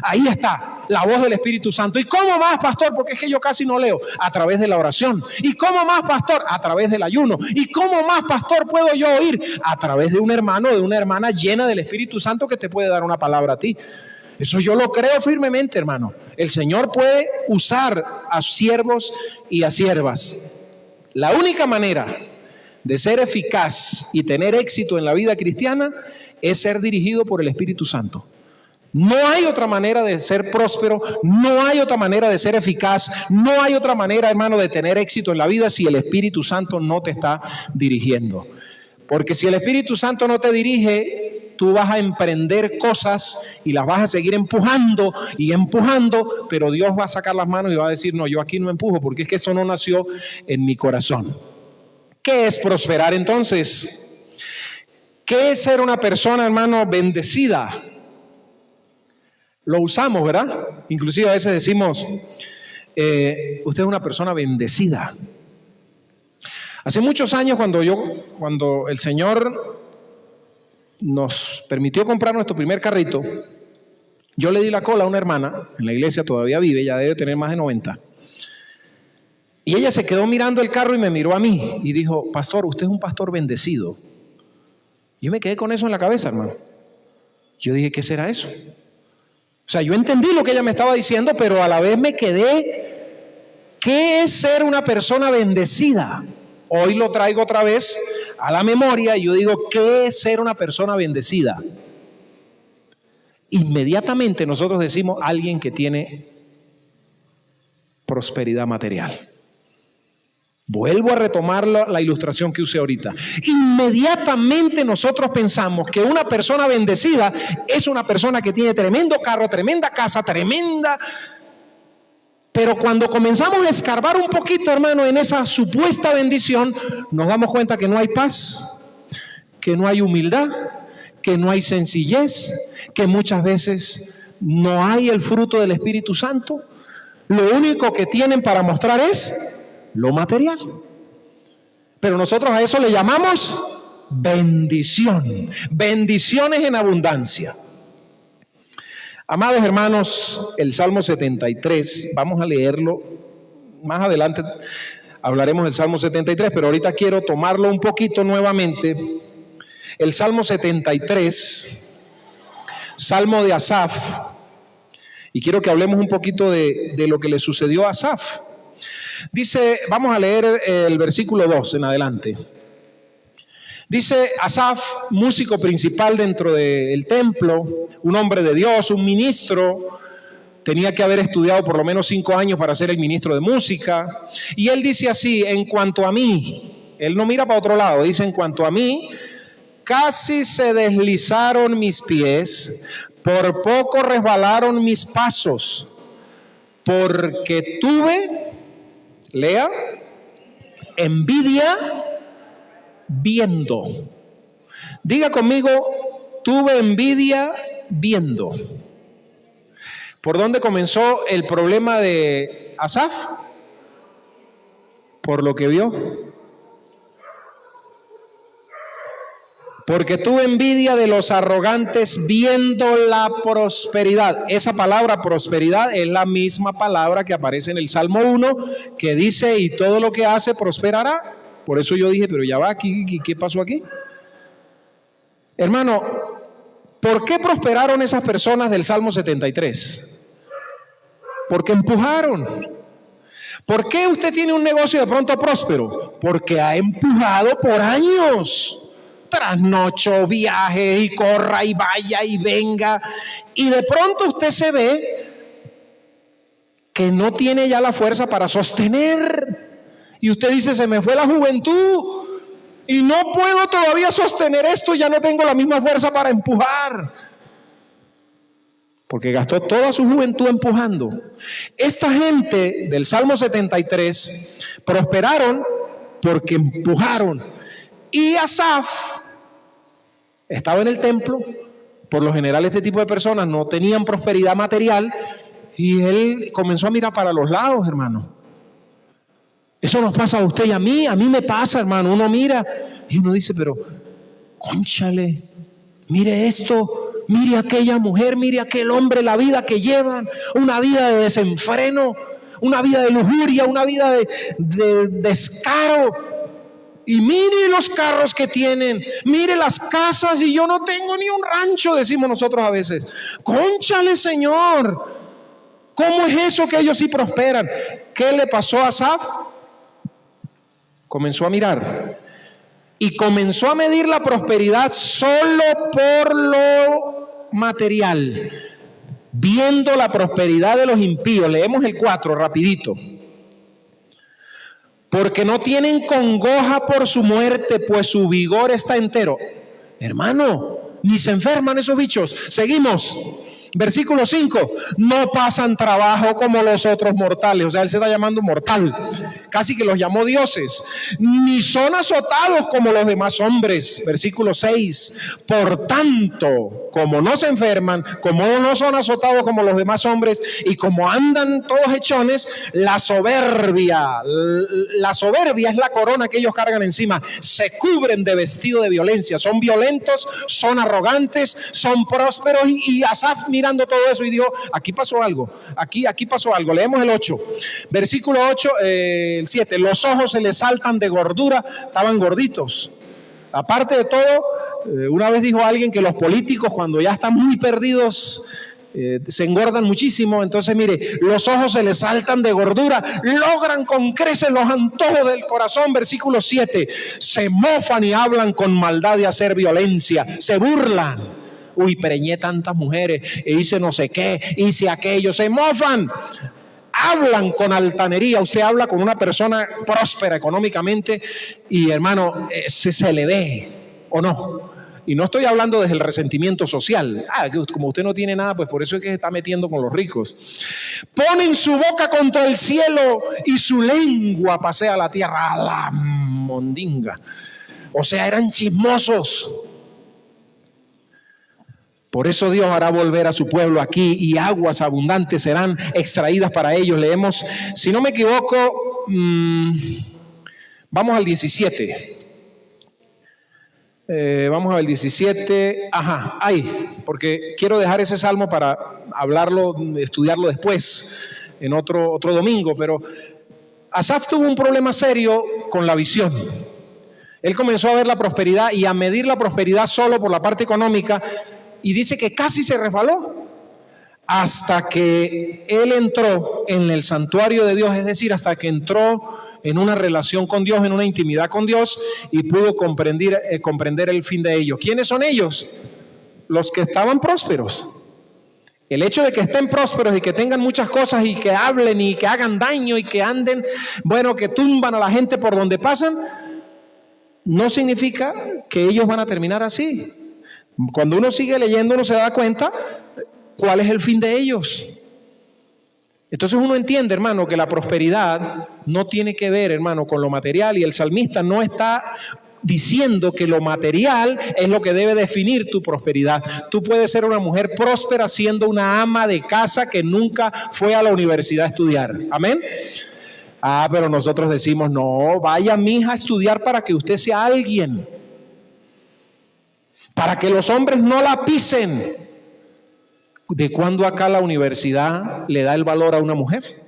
Speaker 1: Ahí está la voz del Espíritu Santo. ¿Y cómo más, pastor? Porque es que yo casi no leo. A través de la oración. ¿Y cómo más, pastor? A través del ayuno. ¿Y cómo más, pastor, puedo yo oír? A través de un hermano, de una hermana llena del Espíritu Santo que te puede dar una palabra a ti. Eso yo lo creo firmemente, hermano. El Señor puede usar a siervos y a siervas. La única manera de ser eficaz y tener éxito en la vida cristiana es ser dirigido por el Espíritu Santo. No hay otra manera de ser próspero, no hay otra manera de ser eficaz, no hay otra manera, hermano, de tener éxito en la vida si el Espíritu Santo no te está dirigiendo. Porque si el Espíritu Santo no te dirige, tú vas a emprender cosas y las vas a seguir empujando y empujando, pero Dios va a sacar las manos y va a decir, no, yo aquí no empujo porque es que esto no nació en mi corazón. ¿Qué es prosperar entonces? ¿Qué es ser una persona, hermano, bendecida? Lo usamos, ¿verdad? Inclusive a veces decimos, usted es una persona bendecida. Hace muchos años cuando el Señor nos permitió comprar nuestro primer carrito, yo le di la cola a una hermana, en la iglesia todavía vive, ya debe tener más de 90. Y ella se quedó mirando el carro y me miró a mí y dijo, pastor, usted es un pastor bendecido. Yo me quedé con eso en la cabeza, hermano. Yo dije, ¿qué será eso? O sea, yo entendí lo que ella me estaba diciendo, pero a la vez me quedé, ¿qué es ser una persona bendecida? Hoy lo traigo otra vez a la memoria y yo digo, ¿qué es ser una persona bendecida? Inmediatamente nosotros decimos alguien que tiene prosperidad material. Vuelvo a retomar la ilustración que usé ahorita. Inmediatamente nosotros pensamos que una persona bendecida es una persona que tiene tremendo carro, tremenda casa, tremenda... Pero cuando comenzamos a escarbar un poquito, hermano, en esa supuesta bendición, nos damos cuenta que no hay paz, que no hay humildad, que no hay sencillez, que muchas veces no hay el fruto del Espíritu Santo. Lo único que tienen para mostrar es lo material. Pero nosotros a eso le llamamos bendición. Bendiciones en abundancia. Amados hermanos, el Salmo 73, vamos a leerlo. Más adelante hablaremos del Salmo 73, pero ahorita quiero tomarlo un poquito nuevamente. El Salmo 73, Salmo de Asaf, y quiero que hablemos un poquito de lo que le sucedió a Asaf. Dice, vamos a leer el versículo 2 en adelante. Dice Asaf, músico principal dentro del templo, un hombre de Dios, un ministro, tenía que haber estudiado por lo menos 5 años para ser el ministro de música, y él dice así, en cuanto a mí, él no mira para otro lado, dice, en cuanto a mí, casi se deslizaron mis pies, por poco resbalaron mis pasos, porque tuve, lea, envidia viendo. Diga conmigo, tuve envidia viendo. ¿Por dónde comenzó el problema de Asaf? Por lo que vio. Porque tuve envidia de los arrogantes viendo la prosperidad. Esa palabra prosperidad es la misma palabra que aparece en el Salmo 1, que dice, y todo lo que hace prosperará. Por eso yo dije, pero ya va, ¿qué pasó aquí? Hermano, ¿por qué prosperaron esas personas del Salmo 73? Porque empujaron. ¿Por qué usted tiene un negocio de pronto próspero? Porque ha empujado por años. Trasnocho, viaje y corra y vaya y venga. Y de pronto usted se ve que no tiene ya la fuerza para sostener. Y usted dice, se me fue la juventud y no puedo todavía sostener esto, ya no tengo la misma fuerza para empujar. Porque gastó toda su juventud empujando. Esta gente del Salmo 73 prosperaron porque empujaron. Y Asaf estaba en el templo. Por lo general este tipo de personas no tenían prosperidad material y él comenzó a mirar para los lados, hermano. Eso nos pasa a usted y a mí me pasa, hermano. Uno mira y uno dice, pero, cónchale, mire esto, mire aquella mujer, mire aquel hombre, la vida que llevan, una vida de desenfreno, una vida de lujuria, una vida de descaro. Y mire los carros que tienen, mire las casas, y yo no tengo ni un rancho, decimos nosotros a veces. Cónchale, Señor, ¿cómo es eso que ellos sí prosperan? ¿Qué le pasó a Asaf? Comenzó a mirar y comenzó a medir la prosperidad solo por lo material, viendo la prosperidad de los impíos. Leemos el 4 rapidito. Porque no tienen congoja por su muerte, pues su vigor está entero. Hermano, ni se enferman esos bichos. Seguimos. Versículo 5, no pasan trabajo como los otros mortales. O sea, él se está llamando mortal, casi que los llamó dioses. Ni son azotados como los demás hombres. Versículo 6, por tanto, como no se enferman, como no son azotados como los demás hombres, y como andan todos hechones, la soberbia es la corona que ellos cargan encima. Se cubren de vestido de violencia, son violentos, son arrogantes, son prósperos. Y Asaf mirando todo eso y dijo, aquí pasó algo, aquí pasó algo. Leemos el 8, versículo 8, el 7, los ojos se les saltan de gordura, estaban gorditos. Aparte de todo, una vez dijo alguien que los políticos cuando ya están muy perdidos se engordan muchísimo. Entonces mire, los ojos se les saltan de gordura, logran con creces los antojos del corazón. Versículo 7, se mofan y hablan con maldad de hacer violencia, se burlan. Uy, preñé tantas mujeres, hice no sé qué, hice aquello, se mofan, hablan con altanería. Usted habla con una persona próspera económicamente y hermano, se le ve, ¿o no? Y no estoy hablando desde el resentimiento social. Como usted no tiene nada, pues por eso es que se está metiendo con los ricos. Ponen su boca contra el cielo y su lengua pasea la tierra. A la mondinga. O sea, eran chismosos. Por eso Dios hará volver a su pueblo aquí y aguas abundantes serán extraídas para ellos. Leemos, si no me equivoco, vamos al 17. Vamos a ver el 17. Ajá, ahí, porque quiero dejar ese salmo para hablarlo, estudiarlo después, en otro domingo. Pero Asaf tuvo un problema serio con la visión. Él comenzó a ver la prosperidad y a medir la prosperidad solo por la parte económica, y dice que casi se resbaló hasta que él entró en el santuario de Dios, es decir, hasta que entró en una relación con Dios, en una intimidad con Dios, y pudo comprender el fin de ellos. ¿Quiénes son ellos? Los que estaban prósperos. El hecho de que estén prósperos y que tengan muchas cosas y que hablen y que hagan daño y que anden, bueno, que tumban a la gente por donde pasan, no significa que ellos van a terminar así. Cuando uno sigue leyendo, uno se da cuenta cuál es el fin de ellos. Entonces uno entiende, hermano, que la prosperidad no tiene que ver, hermano, con lo material, y el salmista no está diciendo que lo material es lo que debe definir tu prosperidad. Tú puedes ser una mujer próspera siendo una ama de casa que nunca fue a la universidad a estudiar. Amén. Pero nosotros decimos, no, vaya mija a estudiar para que usted sea alguien, para que los hombres no la pisen. ¿De cuándo acá la universidad le da el valor a una mujer?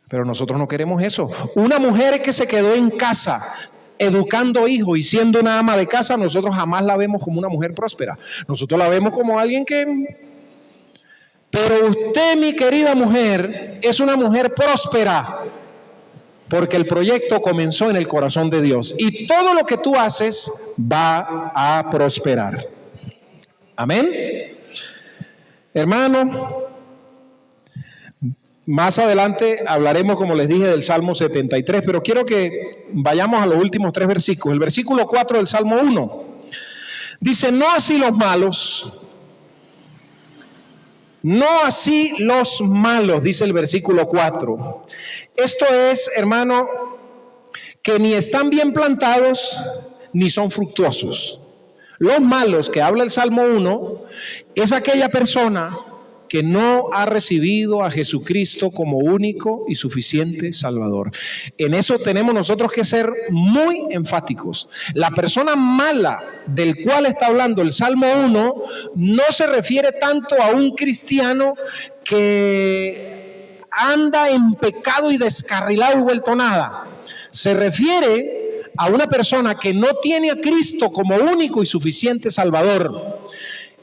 Speaker 1: Pero nosotros no queremos eso. Una mujer que se quedó en casa educando hijos y siendo una ama de casa, nosotros jamás la vemos como una mujer próspera. Nosotros la vemos como alguien que... Pero usted, mi querida mujer, es una mujer próspera, porque el proyecto comenzó en el corazón de Dios, y todo lo que tú haces va a prosperar. Amén. Hermano, más adelante hablaremos, como les dije, del Salmo 73, pero quiero que vayamos a los últimos 3 versículos. El versículo 4 del Salmo 1 dice: no así los malos, no así los malos, dice el versículo 4. Esto es, hermano, que ni están bien plantados ni son fructuosos. Los malos que habla el Salmo 1 es aquella persona que no ha recibido a Jesucristo como único y suficiente Salvador. En eso tenemos nosotros que ser muy enfáticos. La persona mala del cual está hablando el Salmo 1 no se refiere tanto a un cristiano que anda en pecado y descarrilado y vuelto nada. Se refiere a una persona que no tiene a Cristo como único y suficiente Salvador.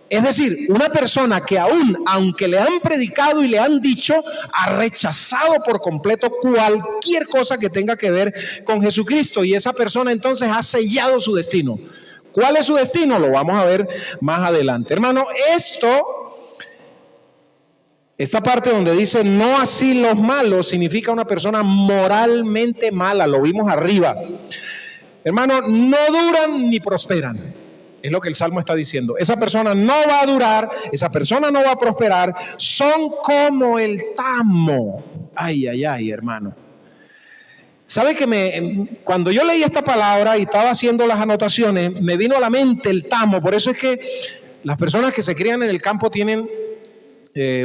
Speaker 1: Es decir, una persona que aunque le han predicado y le han dicho, ha rechazado por completo cualquier cosa que tenga que ver con Jesucristo, y esa persona entonces ha sellado su destino. ¿Cuál es su destino? Lo vamos a ver más adelante. Hermano, esta parte donde dice no así los malos, significa una persona moralmente mala, lo vimos arriba. Hermano, no duran ni prosperan. Es lo que el Salmo está diciendo. Esa persona no va a durar, esa persona no va a prosperar. Son como el tamo. Ay, ay, ay, hermano. ¿Sabe que cuando yo leí esta palabra y estaba haciendo las anotaciones, me vino a la mente el tamo? Por eso es que las personas que se crían en el campo tienen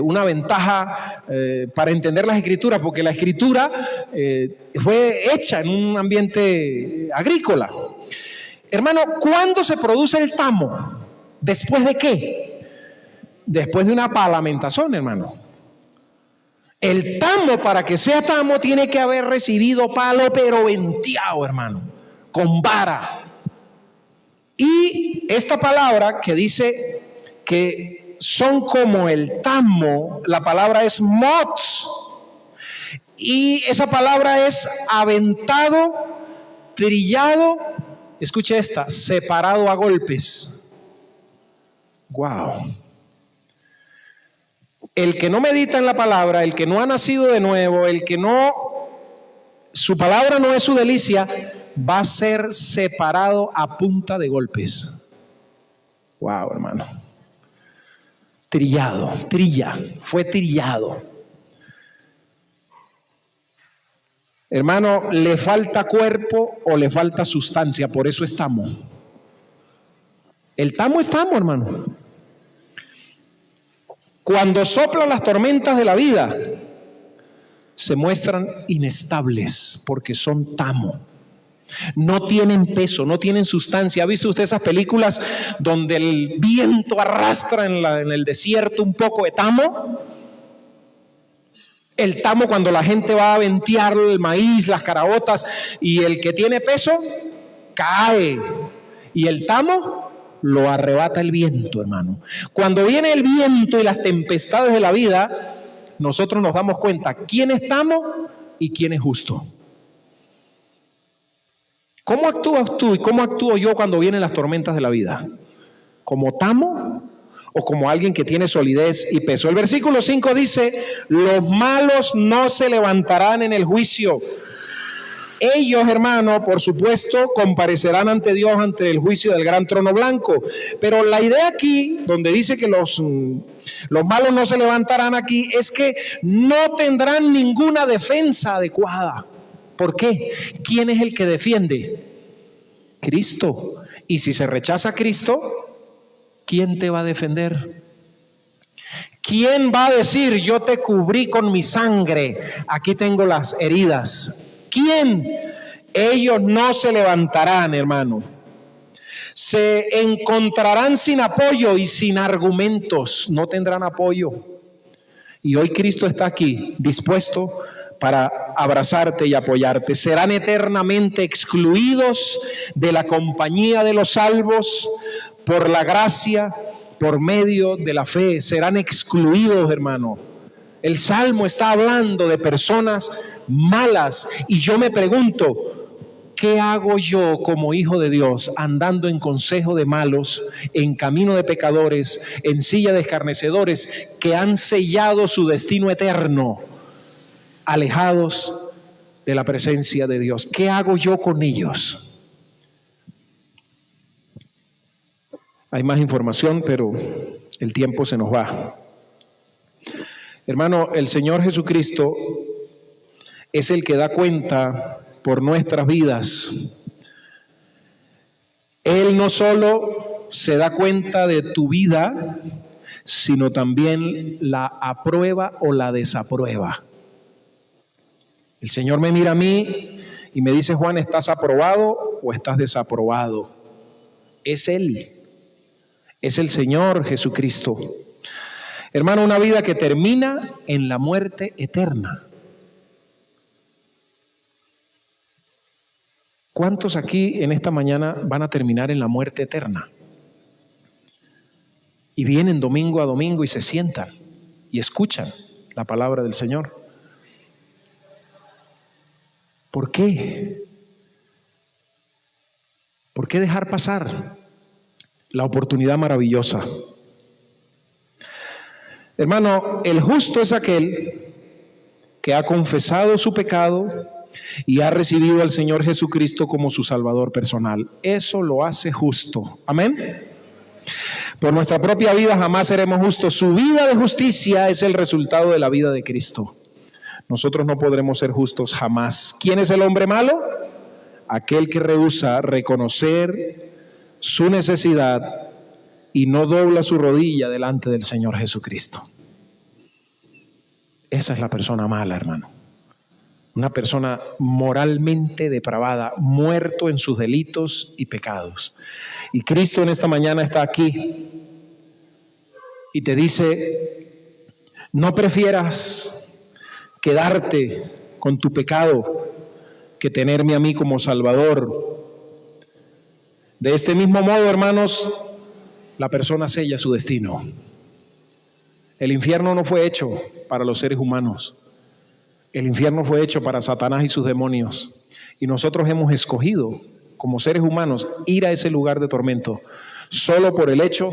Speaker 1: una ventaja para entender las escrituras, porque la escritura fue hecha en un ambiente agrícola. Hermano, ¿cuándo se produce el tamo? ¿Después de qué? Después de una palamentación, hermano. El tamo, para que sea tamo, tiene que haber recibido palo, pero venteado, hermano, con vara. Y esta palabra que dice que son como el tamo, la palabra es mots, y esa palabra es aventado, trillado. Escuche esta: separado a golpes. Wow. El que no medita en la palabra, el que no ha nacido de nuevo, el que no, su palabra no es su delicia, va a ser separado a punta de golpes. Wow, hermano. Fue trillado. Hermano, le falta cuerpo o le falta sustancia, por eso es tamo. El tamo es tamo, hermano. Cuando soplan las tormentas de la vida, se muestran inestables porque son tamo. No tienen peso, no tienen sustancia. ¿Ha visto usted esas películas donde el viento arrastra en el desierto un poco de tamo? El tamo, cuando la gente va a ventear el maíz, las caraotas, y el que tiene peso cae, y el tamo lo arrebata el viento, hermano. Cuando viene el viento y las tempestades de la vida, nosotros nos damos cuenta quién es tamo y quién es justo. ¿Cómo actúas tú y cómo actúo yo cuando vienen las tormentas de la vida? ¿Como tamo o como alguien que tiene solidez y peso? El versículo 5 dice: los malos no se levantarán en el juicio. Ellos, hermano, por supuesto, comparecerán ante Dios, ante el juicio del gran trono blanco. Pero la idea aquí, donde dice que los malos no se levantarán aquí, es que no tendrán ninguna defensa adecuada. ¿Por qué? ¿Quién es el que defiende? Cristo. Y si se rechaza a Cristo, ¿quién te va a defender? ¿Quién va a decir: yo te cubrí con mi sangre, aquí tengo las heridas? ¿Quién? Ellos no se levantarán, hermano. Se encontrarán sin apoyo y sin argumentos, no tendrán apoyo. Y hoy Cristo está aquí, dispuesto para abrazarte y apoyarte. Serán eternamente excluidos de la compañía de los salvos por la gracia, por medio de la fe. Serán excluidos, hermano. El Salmo está hablando de personas malas, y yo me pregunto: ¿qué hago yo como hijo de Dios andando en consejo de malos, en camino de pecadores, en silla de escarnecedores que han sellado su destino eterno, alejados de la presencia de Dios? ¿Qué hago yo con ellos? Hay más información, pero el tiempo se nos va. Hermano, el Señor Jesucristo es el que da cuenta por nuestras vidas. Él no solo se da cuenta de tu vida, sino también la aprueba o la desaprueba. El Señor me mira a mí y me dice: Juan, ¿estás aprobado o estás desaprobado? Es Él, es el Señor Jesucristo. Hermano, una vida que termina en la muerte eterna. ¿Cuántos aquí en esta mañana van a terminar en la muerte eterna? Y vienen domingo a domingo y se sientan y escuchan la palabra del Señor. ¿Por qué? ¿Por qué dejar pasar la oportunidad maravillosa? Hermano, el justo es aquel que ha confesado su pecado y ha recibido al Señor Jesucristo como su Salvador personal. Eso lo hace justo. Amén. Por nuestra propia vida jamás seremos justos. Su vida de justicia es el resultado de la vida de Cristo. Nosotros no podremos ser justos jamás. ¿Quién es el hombre malo? Aquel que rehúsa reconocer su necesidad y no dobla su rodilla delante del Señor Jesucristo. Esa es la persona mala, hermano. Una persona moralmente depravada, muerto en sus delitos y pecados. Y Cristo en esta mañana está aquí y te dice: no prefieras quedarte con tu pecado que tenerme a mí como Salvador. De este mismo modo, hermanos, la persona sella su destino. El infierno no fue hecho para los seres humanos. El infierno fue hecho para Satanás y sus demonios. Y nosotros hemos escogido, como seres humanos, ir a ese lugar de tormento, solo por el hecho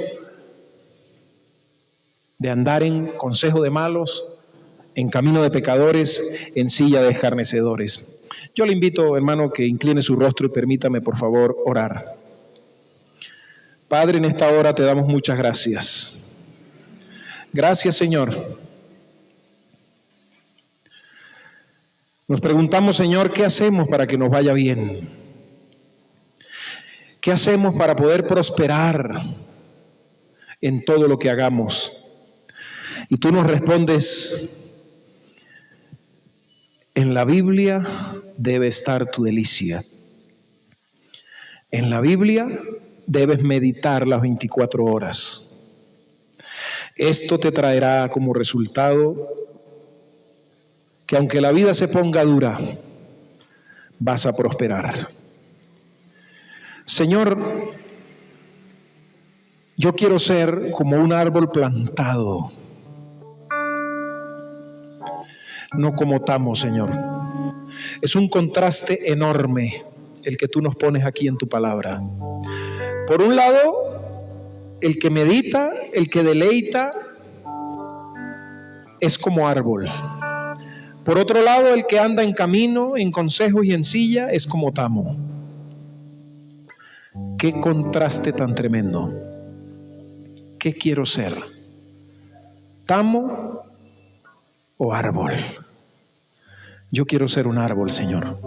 Speaker 1: de andar en consejo de malos, en camino de pecadores, en silla de escarnecedores. Yo le invito, hermano, que incline su rostro y permítame, por favor, orar. Padre, en esta hora te damos muchas gracias. Gracias, Señor. Nos preguntamos, Señor, ¿qué hacemos para que nos vaya bien? ¿Qué hacemos para poder prosperar en todo lo que hagamos? Y tú nos respondes: en la Biblia debe estar tu delicia. En la Biblia debes meditar las 24 horas. Esto te traerá como resultado que aunque la vida se ponga dura, vas a prosperar. Señor, yo quiero ser como un árbol plantado, no como tamo, Señor. Es un contraste enorme el que tú nos pones aquí en tu palabra. Por un lado, el que medita, el que deleita, es como árbol. Por otro lado, el que anda en camino, en consejos y en silla, es como tamo. Qué contraste tan tremendo. ¿Qué quiero ser? ¿Tamo o árbol? Yo quiero ser un árbol, Señor.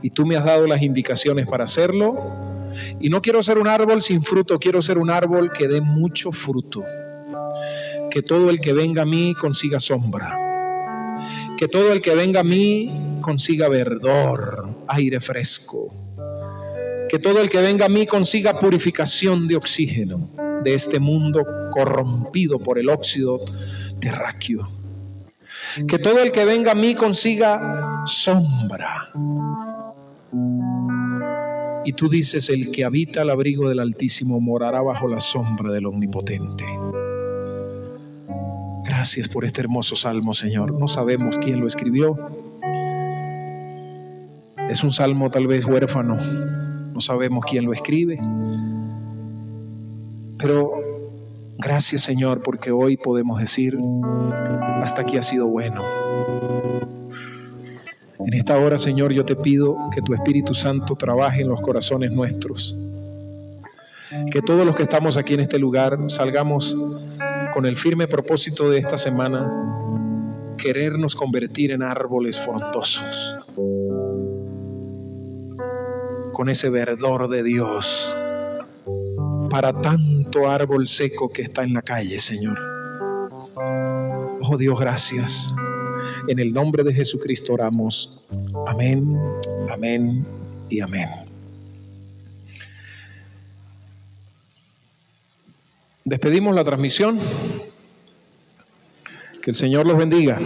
Speaker 1: Y tú me has dado las indicaciones para hacerlo. Y no quiero ser un árbol sin fruto, quiero ser un árbol que dé mucho fruto. Que todo el que venga a mí consiga sombra. Que todo el que venga a mí consiga verdor, aire fresco. Que todo el que venga a mí consiga purificación de oxígeno de este mundo corrompido por el óxido terráqueo. Que todo el que venga a mí consiga sombra. Y tú dices, el que habita al abrigo del Altísimo morará bajo la sombra del Omnipotente. Gracias por este hermoso salmo, Señor. No sabemos quién lo escribió. Es un salmo tal vez huérfano. No sabemos quién lo escribe. Pero gracias, Señor, porque hoy podemos decir, hasta aquí ha sido bueno. En esta hora, Señor, yo te pido que tu Espíritu Santo trabaje en los corazones nuestros. Que todos los que estamos aquí en este lugar salgamos con el firme propósito de esta semana, querernos convertir en árboles frondosos, con ese verdor de Dios, para tanto árbol seco que está en la calle, Señor. Oh Dios, gracias. En el nombre de Jesucristo oramos. Amén, amén y amén. Despedimos la transmisión. Que el Señor los bendiga.